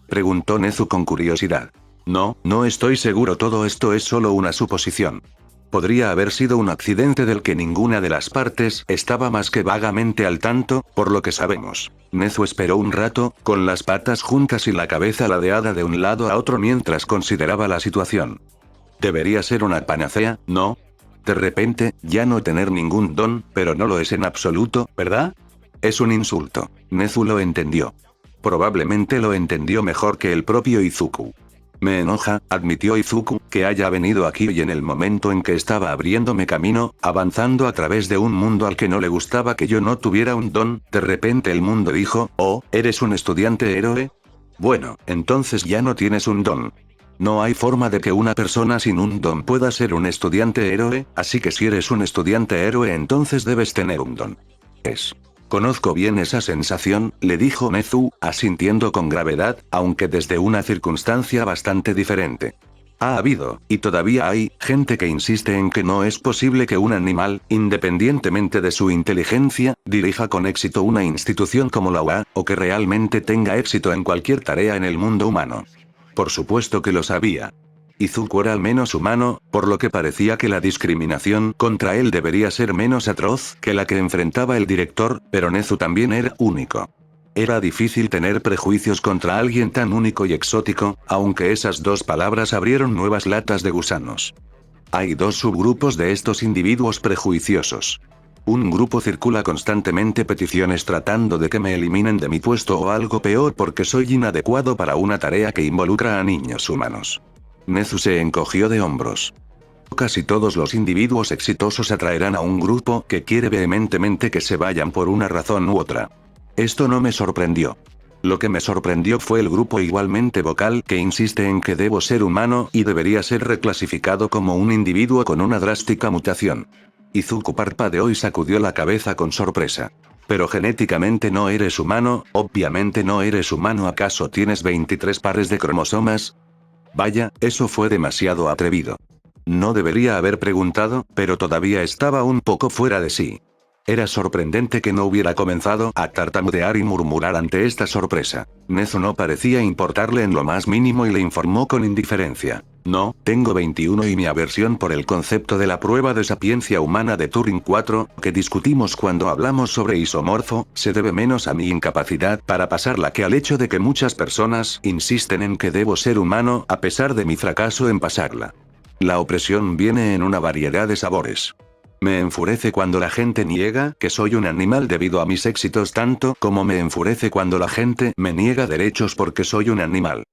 Preguntó Nezu con curiosidad. No, no estoy seguro, todo esto es solo una suposición. Podría haber sido un accidente del que ninguna de las partes estaba más que vagamente al tanto, por lo que sabemos. Nezu esperó un rato, con las patas juntas y la cabeza ladeada de un lado a otro mientras consideraba la situación. Debería ser una panacea, ¿no? De repente, ya no tener ningún don, pero no lo es en absoluto, ¿verdad? Es un insulto. Nezu lo entendió. Probablemente lo entendió mejor que el propio Izuku. Me enoja, admitió Izuku, que haya venido aquí y en el momento en que estaba abriéndome camino, avanzando a través de un mundo al que no le gustaba que yo no tuviera un don, de repente el mundo dijo, oh, ¿eres un estudiante héroe? Bueno, entonces ya no tienes un don. No hay forma de que una persona sin un don pueda ser un estudiante héroe, así que si eres un estudiante héroe entonces debes tener un don. Conozco bien esa sensación, le dijo Nezu, asintiendo con gravedad, aunque desde una circunstancia bastante diferente. Ha habido, y todavía hay, gente que insiste en que no es posible que un animal, independientemente de su inteligencia, dirija con éxito una institución como la UA, o que realmente tenga éxito en cualquier tarea en el mundo humano. Por supuesto que lo sabía. Izuku era al menos humano, por lo que parecía que la discriminación contra él debería ser menos atroz que la que enfrentaba el director, pero Nezu también era único. Era difícil tener prejuicios contra alguien tan único y exótico, aunque esas dos palabras abrieron nuevas latas de gusanos. Hay dos subgrupos de estos individuos prejuiciosos. Un grupo circula constantemente peticiones tratando de que me eliminen de mi puesto o algo peor porque soy inadecuado para una tarea que involucra a niños humanos. Nezu se encogió de hombros. Casi todos los individuos exitosos atraerán a un grupo que quiere vehementemente que se vayan por una razón u otra. Esto no me sorprendió. Lo que me sorprendió fue el grupo igualmente vocal que insiste en que debo ser humano y debería ser reclasificado como un individuo con una drástica mutación. Izuku parpadeó y sacudió la cabeza con sorpresa. Pero genéticamente no eres humano, obviamente no eres humano, ¿acaso tienes 23 pares de cromosomas? Vaya, eso fue demasiado atrevido. No debería haber preguntado, pero todavía estaba un poco fuera de sí. Era sorprendente que no hubiera comenzado a tartamudear y murmurar ante esta sorpresa. Nezu no parecía importarle en lo más mínimo y le informó con indiferencia. No, tengo 21 y mi aversión por el concepto de la prueba de sapiencia humana de Turing 4, que discutimos cuando hablamos sobre isomorfo, se debe menos a mi incapacidad para pasarla que al hecho de que muchas personas insisten en que debo ser humano a pesar de mi fracaso en pasarla. La opresión viene en una variedad de sabores. Me enfurece cuando la gente niega que soy un animal debido a mis éxitos tanto como me enfurece cuando la gente me niega derechos porque soy un animal.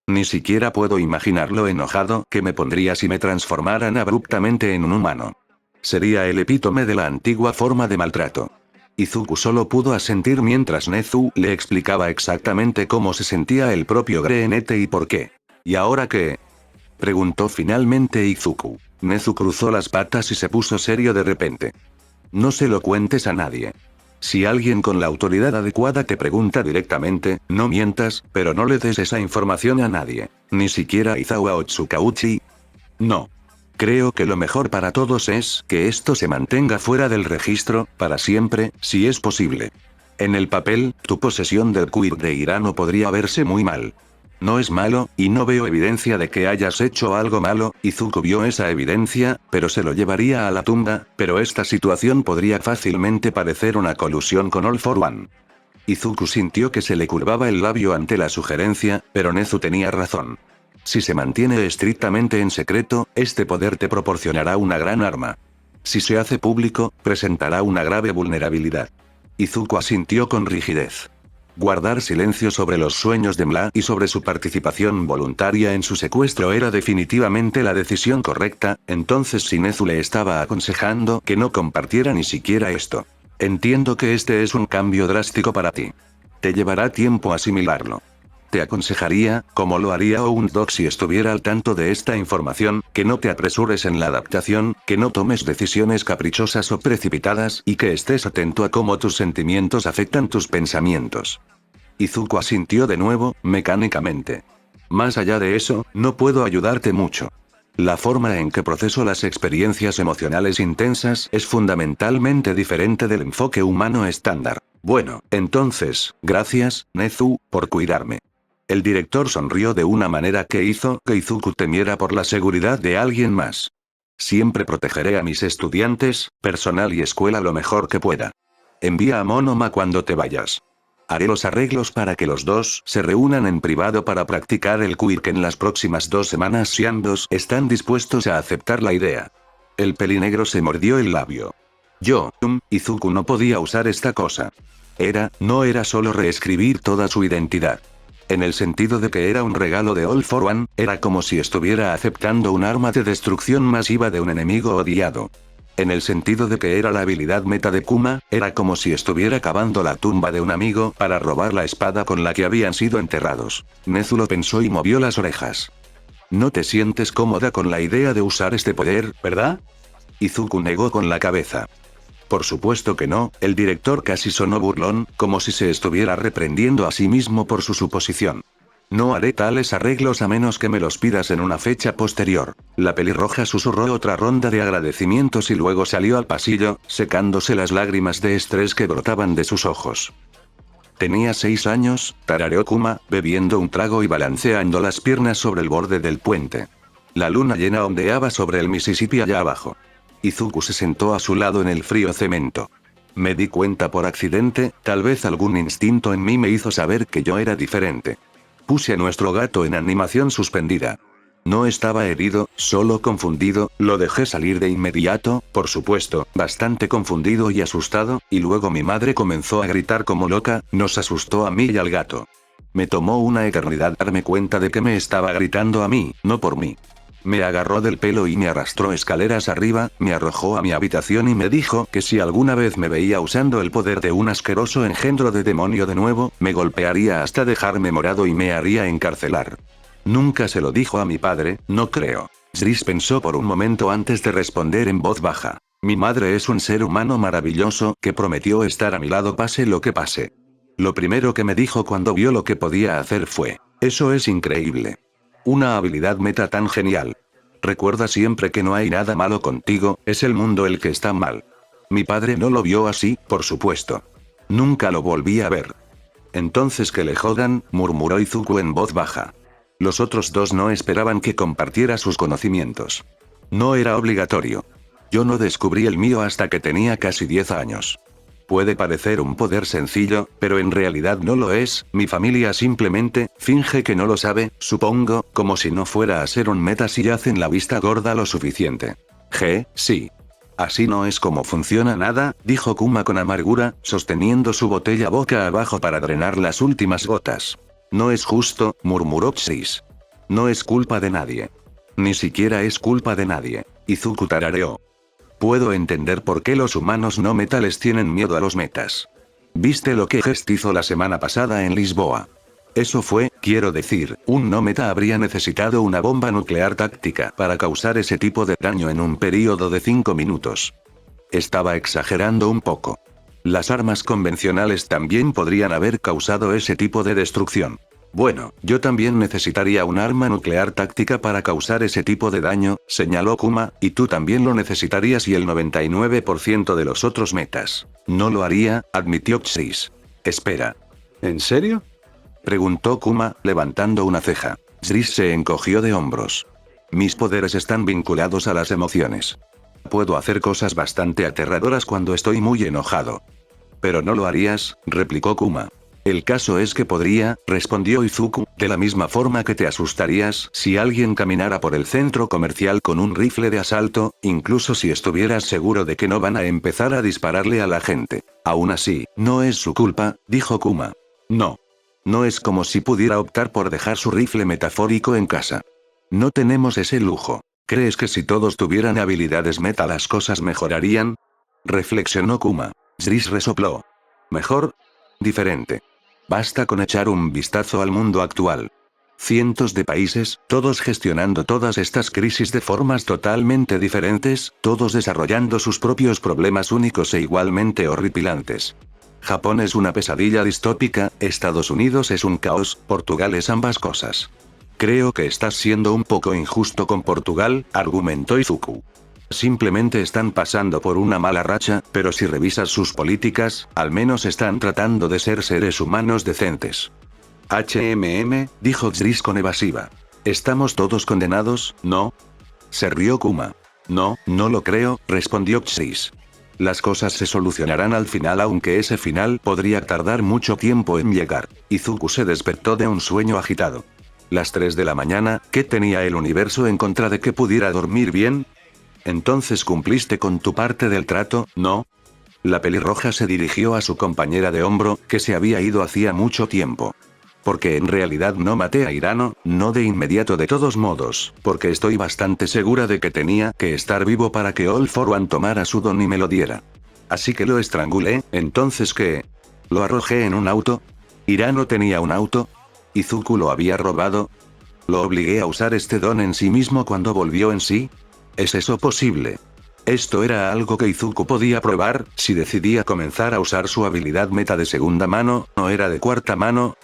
Ni siquiera puedo imaginar lo enojado que me pondría si me transformaran abruptamente en un humano. Sería el epítome de la antigua forma de maltrato. Izuku solo pudo asentir mientras Nezu le explicaba exactamente cómo se sentía el propio Greenete y por qué. ¿Y ahora qué? Preguntó finalmente Izuku. Nezu cruzó las patas y se puso serio de repente. No se lo cuentes a nadie. Si alguien con la autoridad adecuada te pregunta directamente, no mientas, pero no le des esa información a nadie. Ni siquiera a Izawa o Tsukauchi. No. Creo que lo mejor para todos es que esto se mantenga fuera del registro, para siempre, si es posible. En el papel, tu posesión del quid de Irano podría verse muy mal. No es malo, y no veo evidencia de que hayas hecho algo malo. Izuku vio esa evidencia, pero se lo llevaría a la tumba, pero esta situación podría fácilmente parecer una colusión con All for One. Izuku sintió que se le curvaba el labio ante la sugerencia, pero Nezu tenía razón. Si se mantiene estrictamente en secreto, este poder te proporcionará una gran arma. Si se hace público, presentará una grave vulnerabilidad. Izuku asintió con rigidez. Guardar silencio sobre los sueños de Mla y sobre su participación voluntaria en su secuestro era definitivamente la decisión correcta, entonces si Nezu le estaba aconsejando que no compartiera ni siquiera esto. Entiendo que este es un cambio drástico para ti. Te llevará tiempo asimilarlo. Te aconsejaría, como lo haría un Dog si estuviera al tanto de esta información, que no te apresures en la adaptación, que no tomes decisiones caprichosas o precipitadas y que estés atento a cómo tus sentimientos afectan tus pensamientos. Izuku asintió de nuevo, mecánicamente. Más allá de eso, no puedo ayudarte mucho. La forma en que proceso las experiencias emocionales intensas es fundamentalmente diferente del enfoque humano estándar. Bueno, entonces, gracias, Nezu, por cuidarme. El director sonrió de una manera que hizo que Izuku temiera por la seguridad de alguien más. Siempre protegeré a mis estudiantes, personal y escuela lo mejor que pueda. Envía a Monoma cuando te vayas. Haré los arreglos para que los dos se reúnan en privado para practicar el quirk en las próximas 2 semanas si ambos están dispuestos a aceptar la idea. El pelinegro se mordió el labio. Izuku no podía usar esta cosa. No era solo reescribir toda su identidad. En el sentido de que era un regalo de All for One, era como si estuviera aceptando un arma de destrucción masiva de un enemigo odiado. En el sentido de que era la habilidad meta de Kuma, era como si estuviera cavando la tumba de un amigo para robar la espada con la que habían sido enterrados. Nezu lo pensó y movió las orejas. No te sientes cómoda con la idea de usar este poder, ¿verdad? Izuku negó con la cabeza. Por supuesto que no, el director casi sonó burlón, como si se estuviera reprendiendo a sí mismo por su suposición. No haré tales arreglos a menos que me los pidas en una fecha posterior. La pelirroja susurró otra ronda de agradecimientos y luego salió al pasillo, secándose las lágrimas de estrés que brotaban de sus ojos. Tenía 6 años, tarareó Kuma, bebiendo un trago y balanceando las piernas sobre el borde del puente. La luna llena ondeaba sobre el Mississippi allá abajo. Izuku se sentó a su lado en el frío cemento. Me di cuenta por accidente, tal vez algún instinto en mí me hizo saber que yo era diferente. Puse a nuestro gato en animación suspendida. No estaba herido, solo confundido, lo dejé salir de inmediato, por supuesto, bastante confundido y asustado, y luego mi madre comenzó a gritar como loca, nos asustó a mí y al gato. Me tomó una eternidad darme cuenta de que me estaba gritando a mí, no por mí. Me agarró del pelo y me arrastró escaleras arriba, me arrojó a mi habitación y me dijo que si alguna vez me veía usando el poder de un asqueroso engendro de demonio de nuevo, me golpearía hasta dejarme morado y me haría encarcelar. Nunca se lo dijo a mi padre, no creo. Zris pensó por un momento antes de responder en voz baja. Mi madre es un ser humano maravilloso que prometió estar a mi lado pase lo que pase. Lo primero que me dijo cuando vio lo que podía hacer fue: eso es increíble. Una habilidad meta tan genial. Recuerda siempre que no hay nada malo contigo, es el mundo el que está mal. Mi padre no lo vio así, por supuesto. Nunca lo volví a ver. Entonces que le jodan, murmuró Izuku en voz baja. Los otros dos no esperaban que compartiera sus conocimientos. No era obligatorio. Yo no descubrí el mío hasta que tenía casi 10 años. Puede parecer un poder sencillo, pero en realidad no lo es, mi familia simplemente finge que no lo sabe, supongo, como si no fuera a ser un meta si hacen la vista gorda lo suficiente. Sí. Así no es como funciona nada, dijo Kuma con amargura, sosteniendo su botella boca abajo para drenar las últimas gotas. No es justo, murmuró Zris. No es culpa de nadie. Ni siquiera es culpa de nadie. Izuku tarareó. Puedo entender por qué los humanos no metales tienen miedo a los metas. ¿Viste lo que Gest hizo la semana pasada en Lisboa? Eso fue, quiero decir, un no meta habría necesitado una bomba nuclear táctica para causar ese tipo de daño en un período de 5 minutos. Estaba exagerando un poco. Las armas convencionales también podrían haber causado ese tipo de destrucción. Bueno, yo también necesitaría un arma nuclear táctica para causar ese tipo de daño, señaló Kuma, y tú también lo necesitarías y el 99% de los otros metas. No lo haría, admitió Zris. Espera. ¿En serio? Preguntó Kuma, levantando una ceja. Zris se encogió de hombros. Mis poderes están vinculados a las emociones. Puedo hacer cosas bastante aterradoras cuando estoy muy enojado. Pero no lo harías, replicó Kuma. El caso es que podría, respondió Izuku, de la misma forma que te asustarías si alguien caminara por el centro comercial con un rifle de asalto, incluso si estuvieras seguro de que no van a empezar a dispararle a la gente. Aún así, no es su culpa, dijo Kuma. No. No es como si pudiera optar por dejar su rifle metafórico en casa. No tenemos ese lujo. ¿Crees que si todos tuvieran habilidades meta las cosas mejorarían? Reflexionó Kuma. Zris resopló. ¿Mejor? Diferente. Basta con echar un vistazo al mundo actual. Cientos de países, todos gestionando todas estas crisis de formas totalmente diferentes, todos desarrollando sus propios problemas únicos e igualmente horripilantes. Japón es una pesadilla distópica, Estados Unidos es un caos, Portugal es ambas cosas. Creo que estás siendo un poco injusto con Portugal, argumentó Izuku. Simplemente están pasando por una mala racha, pero si revisas sus políticas, al menos están tratando de ser seres humanos decentes. Dijo Zris con evasiva. ¿Estamos todos condenados, no? Se rió Kuma. No, no lo creo, respondió Chris. Las cosas se solucionarán al final, aunque ese final podría tardar mucho tiempo en llegar. Izuku se despertó de un sueño agitado. Las 3 de la mañana, ¿qué tenía el universo en contra de que pudiera dormir bien? Entonces cumpliste con tu parte del trato, ¿no? La pelirroja se dirigió a su compañera de hombro, que se había ido hacía mucho tiempo. Porque en realidad no maté a Hirano, no de inmediato de todos modos, porque estoy bastante segura de que tenía que estar vivo para que All for One tomara su don y me lo diera. Así que lo estrangulé, entonces ¿qué? ¿Lo arrojé en un auto? ¿Hirano tenía un auto? ¿Izuku lo había robado? ¿Lo obligué a usar este don en sí mismo cuando volvió en sí? ¿Es eso posible? Esto era algo que Izuku podía probar, si decidía comenzar a usar su habilidad meta de segunda mano, ¿o era de cuarta mano?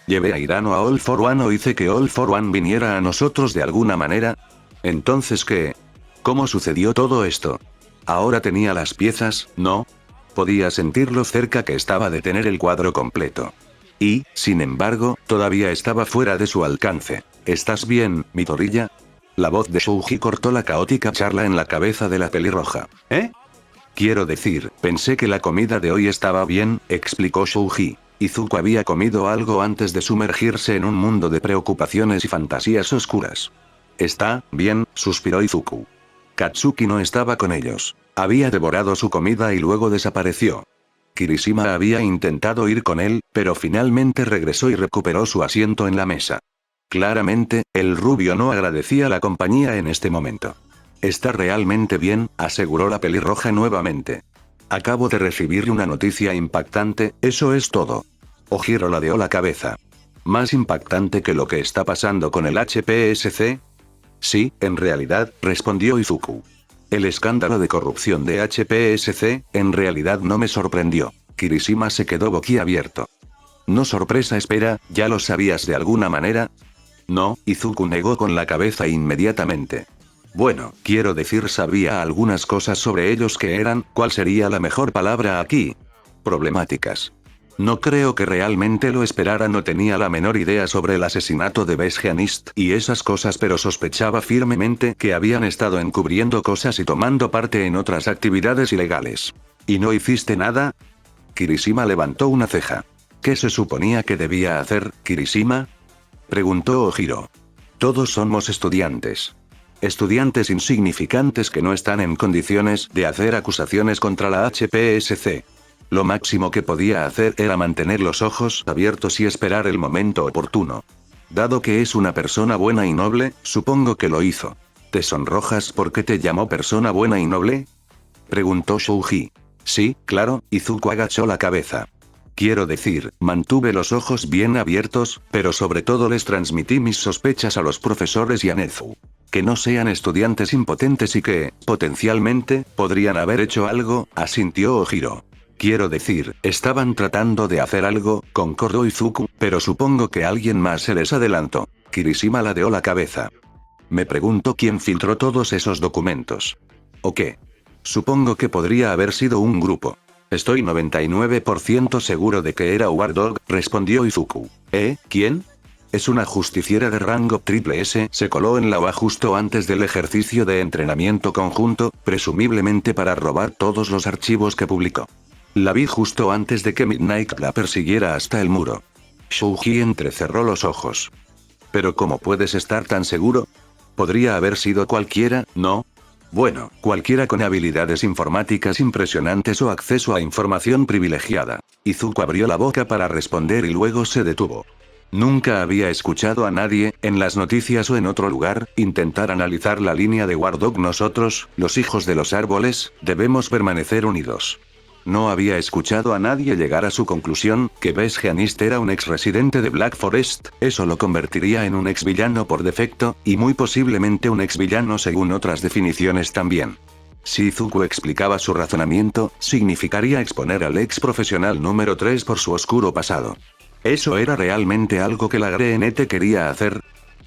¿Llevé a Hirano a All for One o hice que All for One viniera a nosotros de alguna manera? Entonces ¿qué? ¿Cómo sucedió todo esto? Ahora tenía las piezas, ¿no? Podía sentir lo cerca que estaba de tener el cuadro completo. Y, sin embargo, todavía estaba fuera de su alcance. ¿Estás bien, Midoriya? La voz de Shouji cortó la caótica charla en la cabeza de la pelirroja. ¿Eh? Quiero decir, pensé que la comida de hoy estaba bien, explicó Shouji. Izuku había comido algo antes de sumergirse en un mundo de preocupaciones y fantasías oscuras. Está bien, suspiró Izuku. Katsuki no estaba con ellos. Había devorado su comida y luego desapareció. Kirishima había intentado ir con él, pero finalmente regresó y recuperó su asiento en la mesa. Claramente, el rubio no agradecía la compañía en este momento. Está realmente bien, aseguró la pelirroja nuevamente. Acabo de recibir una noticia impactante, eso es todo. Ojiro ladeó la cabeza. ¿Más impactante que lo que está pasando con el HPSC? Sí, en realidad, respondió Izuku. El escándalo de corrupción de HPSC, en realidad no me sorprendió. Kirishima se quedó boquiabierto. No sorpresa, espera, ¿ya lo sabías de alguna manera? No, Izuku negó con la cabeza inmediatamente. Bueno, quiero decir, sabía algunas cosas sobre ellos que eran, ¿cuál sería la mejor palabra aquí? Problemáticas. No creo que realmente lo esperara, no tenía la menor idea sobre el asesinato de Besgeanist y esas cosas, pero sospechaba firmemente que habían estado encubriendo cosas y tomando parte en otras actividades ilegales. ¿Y no hiciste nada? Kirishima levantó una ceja. ¿Qué se suponía que debía hacer, Kirishima? Preguntó Ojiro. Todos somos estudiantes. Estudiantes insignificantes que no están en condiciones de hacer acusaciones contra la HPSC. Lo máximo que podía hacer era mantener los ojos abiertos y esperar el momento oportuno. Dado que es una persona buena y noble, supongo que lo hizo. ¿Te sonrojas porque te llamó persona buena y noble? Preguntó Shouji. Sí, claro, Izuku agachó la cabeza. Quiero decir, mantuve los ojos bien abiertos, pero sobre todo les transmití mis sospechas a los profesores y a Nezu. Que no sean estudiantes impotentes y que, potencialmente, podrían haber hecho algo, asintió Ojiro. Quiero decir, estaban tratando de hacer algo, concordó Izuku, pero supongo que alguien más se les adelantó. Kirishima ladeó la cabeza. Me pregunto quién filtró todos esos documentos. ¿O qué? Supongo que podría haber sido un grupo. Estoy 99% seguro de que era War Dog, respondió Izuku. ¿Quién? Es una justiciera de rango triple S, se coló en la UA justo antes del ejercicio de entrenamiento conjunto, presumiblemente para robar todos los archivos que publicó. La vi justo antes de que Midnight la persiguiera hasta el muro. Shouji entrecerró los ojos. ¿Pero cómo puedes estar tan seguro? Podría haber sido cualquiera, ¿no? Bueno, cualquiera con habilidades informáticas impresionantes o acceso a información privilegiada. Izuku abrió la boca para responder y luego se detuvo. Nunca había escuchado a nadie, en las noticias o en otro lugar, intentar analizar la línea de War Dog. Nosotros, los hijos de los árboles, debemos permanecer unidos. No había escuchado a nadie llegar a su conclusión, que Besgeanist era un ex residente de Black Forest, eso lo convertiría en un ex villano por defecto, y muy posiblemente un ex villano según otras definiciones también. Si Izuku explicaba su razonamiento, significaría exponer al ex profesional número 3 por su oscuro pasado. ¿Eso era realmente algo que la GNT quería hacer?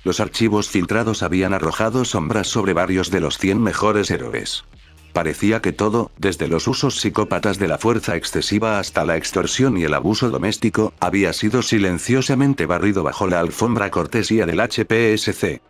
Los archivos filtrados habían arrojado sombras sobre varios de los 100 mejores héroes. Parecía que todo, desde los usos psicópatas de la fuerza excesiva hasta la extorsión y el abuso doméstico, había sido silenciosamente barrido bajo la alfombra cortesía del HPSC.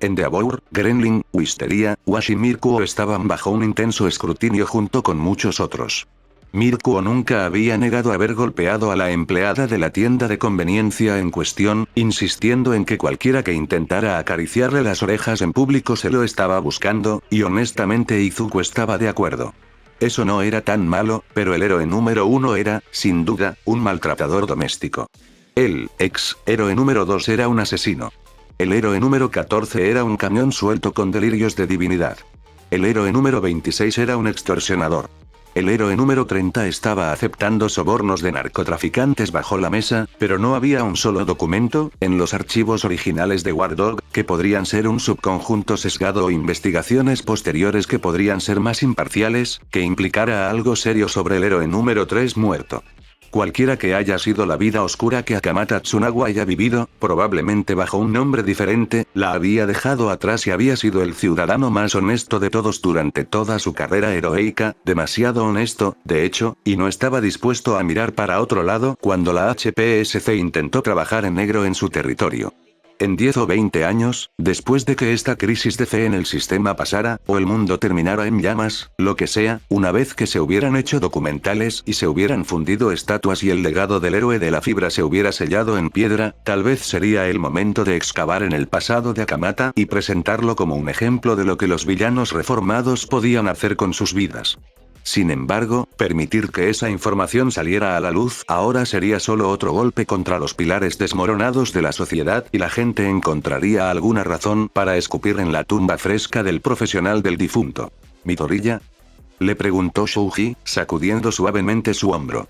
Endeavor, Gremlin, Wisteria, Wash y Mirkuo estaban bajo un intenso escrutinio junto con muchos otros. Mirkuo nunca había negado haber golpeado a la empleada de la tienda de conveniencia en cuestión, insistiendo en que cualquiera que intentara acariciarle las orejas en público se lo estaba buscando, y honestamente Izuku estaba de acuerdo. Eso no era tan malo, pero el héroe número 1 era, sin duda, un maltratador doméstico. El héroe número 2 era un asesino. El héroe número 14 era un camión suelto con delirios de divinidad. El héroe número 26 era un extorsionador. El héroe número 30 estaba aceptando sobornos de narcotraficantes bajo la mesa, pero no había un solo documento, en los archivos originales de War Dog, que podrían ser un subconjunto sesgado o investigaciones posteriores que podrían ser más imparciales, que implicara algo serio sobre el héroe número 3 muerto. Cualquiera que haya sido la vida oscura que Akamata Tsunaga haya vivido, probablemente bajo un nombre diferente, la había dejado atrás y había sido el ciudadano más honesto de todos durante toda su carrera heroica, demasiado honesto, de hecho, y no estaba dispuesto a mirar para otro lado cuando la HPSC intentó trabajar en negro en su territorio. En 10 o 20 años, después de que esta crisis de fe en el sistema pasara, o el mundo terminara en llamas, lo que sea, una vez que se hubieran hecho documentales y se hubieran fundido estatuas y el legado del héroe de la fibra se hubiera sellado en piedra, tal vez sería el momento de excavar en el pasado de Akamata y presentarlo como un ejemplo de lo que los villanos reformados podían hacer con sus vidas. Sin embargo, permitir que esa información saliera a la luz ahora sería solo otro golpe contra los pilares desmoronados de la sociedad y la gente encontraría alguna razón para escupir en la tumba fresca del profesional del difunto. ¿Midoriya? Le preguntó Shouji, sacudiendo suavemente su hombro.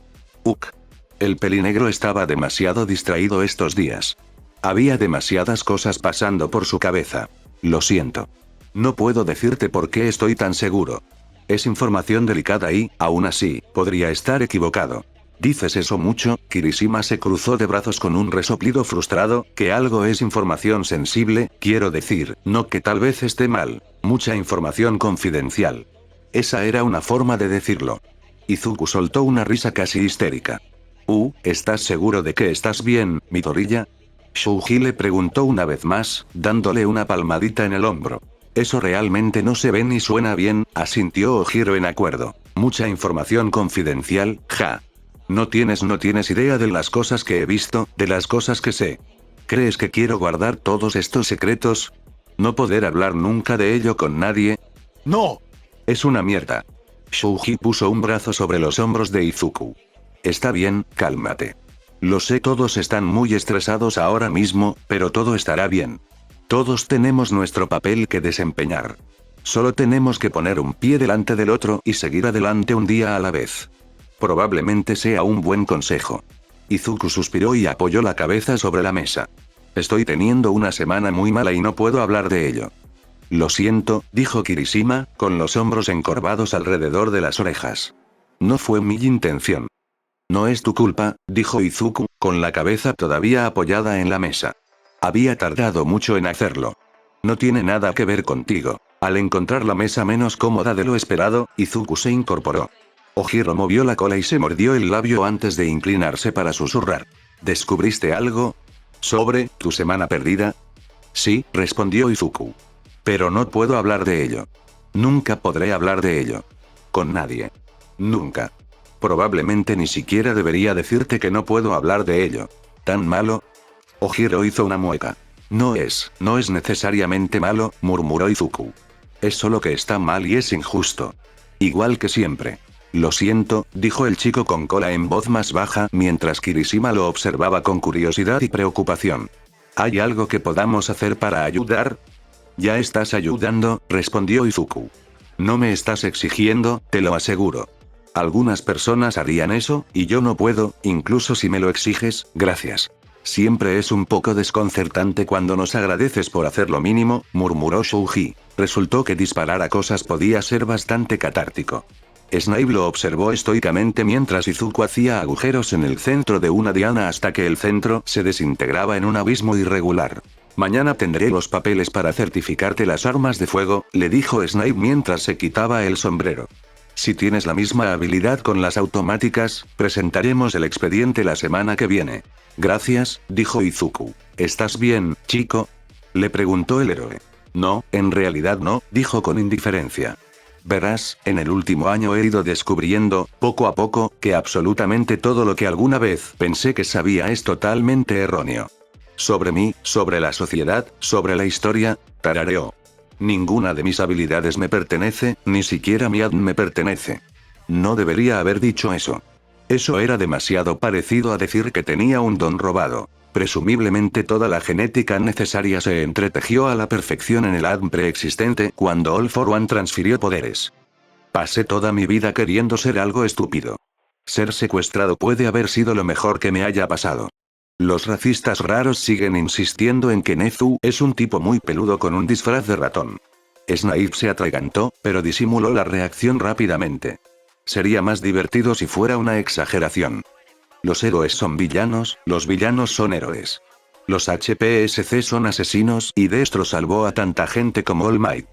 El pelinegro estaba demasiado distraído estos días. Había demasiadas cosas pasando por su cabeza. Lo siento. No puedo decirte por qué estoy tan seguro. Es información delicada y, aún así, podría estar equivocado. ¿Dices eso mucho? Kirishima se cruzó de brazos con un resoplido frustrado, que algo es información sensible, quiero decir, no que tal vez esté mal. Mucha información confidencial. Esa era una forma de decirlo. Izuku soltó una risa casi histérica. ¿Estás seguro de que estás bien, Midoriya? Shouji le preguntó una vez más, dándole una palmadita en el hombro. Eso realmente no se ve ni suena bien, asintió Ojiro en acuerdo. Mucha información confidencial, ja. No tienes idea de las cosas que he visto, de las cosas que sé. ¿Crees que quiero guardar todos estos secretos? ¿No poder hablar nunca de ello con nadie? ¡No! Es una mierda. Shouji puso un brazo sobre los hombros de Izuku. Está bien, cálmate. Lo sé, todos están muy estresados ahora mismo, pero todo estará bien. Todos tenemos nuestro papel que desempeñar. Solo tenemos que poner un pie delante del otro y seguir adelante un día a la vez. Probablemente sea un buen consejo. Izuku suspiró y apoyó la cabeza sobre la mesa. Estoy teniendo una semana muy mala y no puedo hablar de ello. Lo siento, dijo Kirishima, con los hombros encorvados alrededor de las orejas. No fue mi intención. No es tu culpa, dijo Izuku, con la cabeza todavía apoyada en la mesa. Había tardado mucho en hacerlo. No tiene nada que ver contigo. Al encontrar la mesa menos cómoda de lo esperado, Izuku se incorporó. Ojiro movió la cola y se mordió el labio antes de inclinarse para susurrar. ¿Descubriste algo? ¿Sobre tu semana perdida? Sí, respondió Izuku. Pero no puedo hablar de ello. Nunca podré hablar de ello. Con nadie. Nunca. Probablemente ni siquiera debería decirte que no puedo hablar de ello. ¿Tan malo? Ojiro hizo una mueca. No es necesariamente malo, murmuró Izuku. Es solo que está mal y es injusto. Igual que siempre. Lo siento, dijo el chico con cola en voz más baja mientras Kirishima lo observaba con curiosidad y preocupación. ¿Hay algo que podamos hacer para ayudar? Ya estás ayudando, respondió Izuku. No me estás exigiendo, te lo aseguro. Algunas personas harían eso, y yo no puedo, incluso si me lo exiges, gracias. Siempre es un poco desconcertante cuando nos agradeces por hacer lo mínimo, murmuró Shouji. Resultó que disparar a cosas podía ser bastante catártico. Snape lo observó estoicamente mientras Izuku hacía agujeros en el centro de una diana hasta que el centro se desintegraba en un abismo irregular. Mañana tendré los papeles para certificarte las armas de fuego, le dijo Snape mientras se quitaba el sombrero. Si tienes la misma habilidad con las automáticas, presentaremos el expediente la semana que viene. Gracias, dijo Izuku. ¿Estás bien, chico? Le preguntó el héroe. No, en realidad no, dijo con indiferencia. Verás, en el último año he ido descubriendo, poco a poco, que absolutamente todo lo que alguna vez pensé que sabía es totalmente erróneo. Sobre mí, sobre la sociedad, sobre la historia, tarareó. Ninguna de mis habilidades me pertenece, ni siquiera mi ADN me pertenece. No debería haber dicho eso. Eso era demasiado parecido a decir que tenía un don robado. Presumiblemente toda la genética necesaria se entretejió a la perfección en el ADN preexistente cuando All for One transfirió poderes. Pasé toda mi vida queriendo ser algo estúpido. Ser secuestrado puede haber sido lo mejor que me haya pasado. Los racistas raros siguen insistiendo en que Nezu es un tipo muy peludo con un disfraz de ratón. Snape se atragantó, pero disimuló la reacción rápidamente. Sería más divertido si fuera una exageración. Los héroes son villanos, los villanos son héroes. Los HPSC son asesinos y Destro salvó a tanta gente como All Might.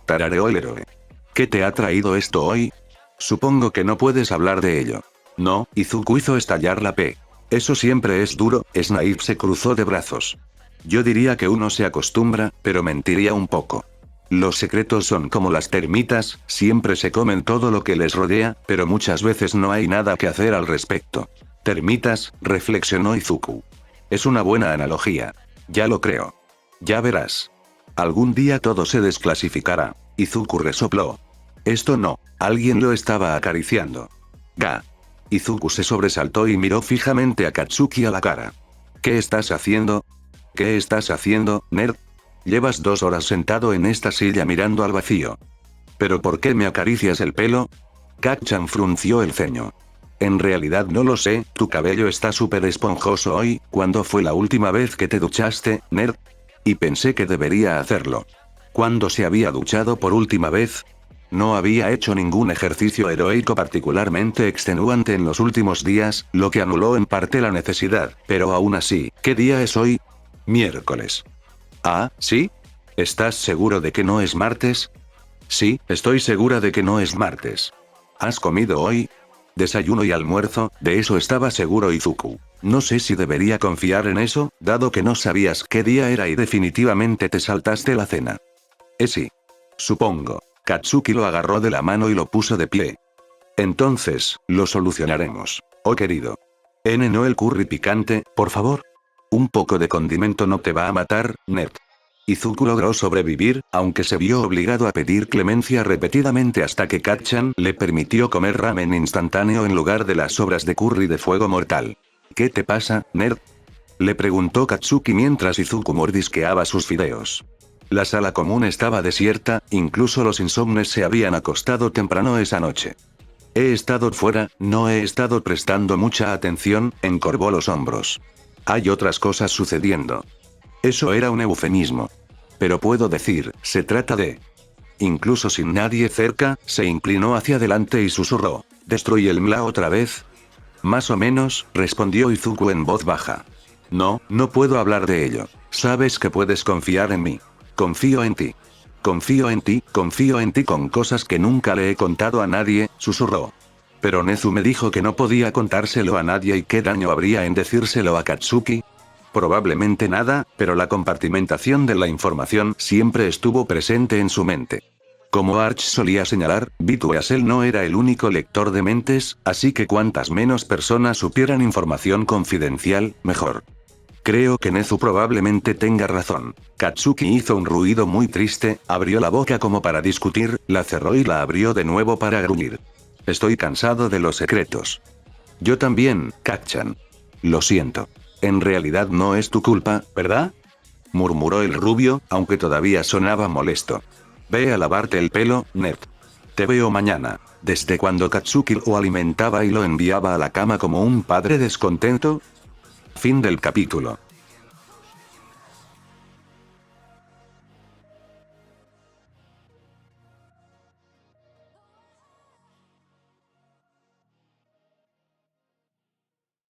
Tarareó el héroe. ¿Qué te ha traído esto hoy? Supongo que no puedes hablar de ello. No, Izuku hizo estallar la P. Eso siempre es duro, Snape se cruzó de brazos. Yo diría que uno se acostumbra, pero mentiría un poco. Los secretos son como las termitas, siempre se comen todo lo que les rodea, pero muchas veces no hay nada que hacer al respecto. Termitas, reflexionó Izuku. Es una buena analogía. Ya lo creo. Ya verás. Algún día todo se desclasificará. Izuku resopló. Esto no, alguien lo estaba acariciando. Ga. Izuku se sobresaltó y miró fijamente a Katsuki a la cara. ¿Qué estás haciendo? ¿Qué estás haciendo, nerd? Llevas 2 horas sentado en esta silla mirando al vacío. ¿Pero por qué me acaricias el pelo? Kacchan frunció el ceño. En realidad no lo sé, tu cabello está súper esponjoso hoy. ¿Cuándo fue la última vez que te duchaste, nerd? Y pensé que debería hacerlo. ¿Cuándo se había duchado por última vez? No había hecho ningún ejercicio heroico particularmente extenuante en los últimos días, lo que anuló en parte la necesidad, pero aún así, ¿qué día es hoy? Miércoles. Ah, ¿sí? ¿Estás seguro de que no es martes? Sí, estoy segura de que no es martes. ¿Has comido hoy? Desayuno y almuerzo, de eso estaba seguro Izuku. No sé si debería confiar en eso, dado que no sabías qué día era y definitivamente te saltaste la cena. Sí. Supongo. Katsuki lo agarró de la mano y lo puso de pie. Entonces, lo solucionaremos. Oh querido. ¿No el curry picante, por favor? Un poco de condimento no te va a matar, nerd. Izuku logró sobrevivir, aunque se vio obligado a pedir clemencia repetidamente hasta que Kacchan le permitió comer ramen instantáneo en lugar de las sobras de curry de fuego mortal. ¿Qué te pasa, nerd? Le preguntó Katsuki mientras Izuku mordisqueaba sus fideos. La sala común estaba desierta, incluso los insomnes se habían acostado temprano esa noche. He estado fuera, no he estado prestando mucha atención, encorvó los hombros. Hay otras cosas sucediendo. Eso era un eufemismo. Pero puedo decir, se trata de... Incluso sin nadie cerca, se inclinó hacia adelante y susurró. ¿Destruye el Mla otra vez? Más o menos, respondió Izuku en voz baja. No, no puedo hablar de ello. Sabes que puedes confiar en mí. Confío en ti. Confío en ti con cosas que nunca le he contado a nadie, susurró. Pero Nezu me dijo que no podía contárselo a nadie y qué daño habría en decírselo a Katsuki. Probablemente nada, pero la compartimentación de la información siempre estuvo presente en su mente. Como Arch solía señalar, Bituasel no era el único lector de mentes, así que cuantas menos personas supieran información confidencial, mejor. Creo que Nezu probablemente tenga razón. Katsuki hizo un ruido muy triste, abrió la boca como para discutir, la cerró y la abrió de nuevo para gruñir. Estoy cansado de los secretos. Yo también, Kacchan. Lo siento. En realidad no es tu culpa, ¿verdad? Murmuró el rubio, aunque todavía sonaba molesto. Ve a lavarte el pelo, nerd. Te veo mañana. Desde cuando Katsuki lo alimentaba y lo enviaba a la cama como un padre descontento. Fin del capítulo.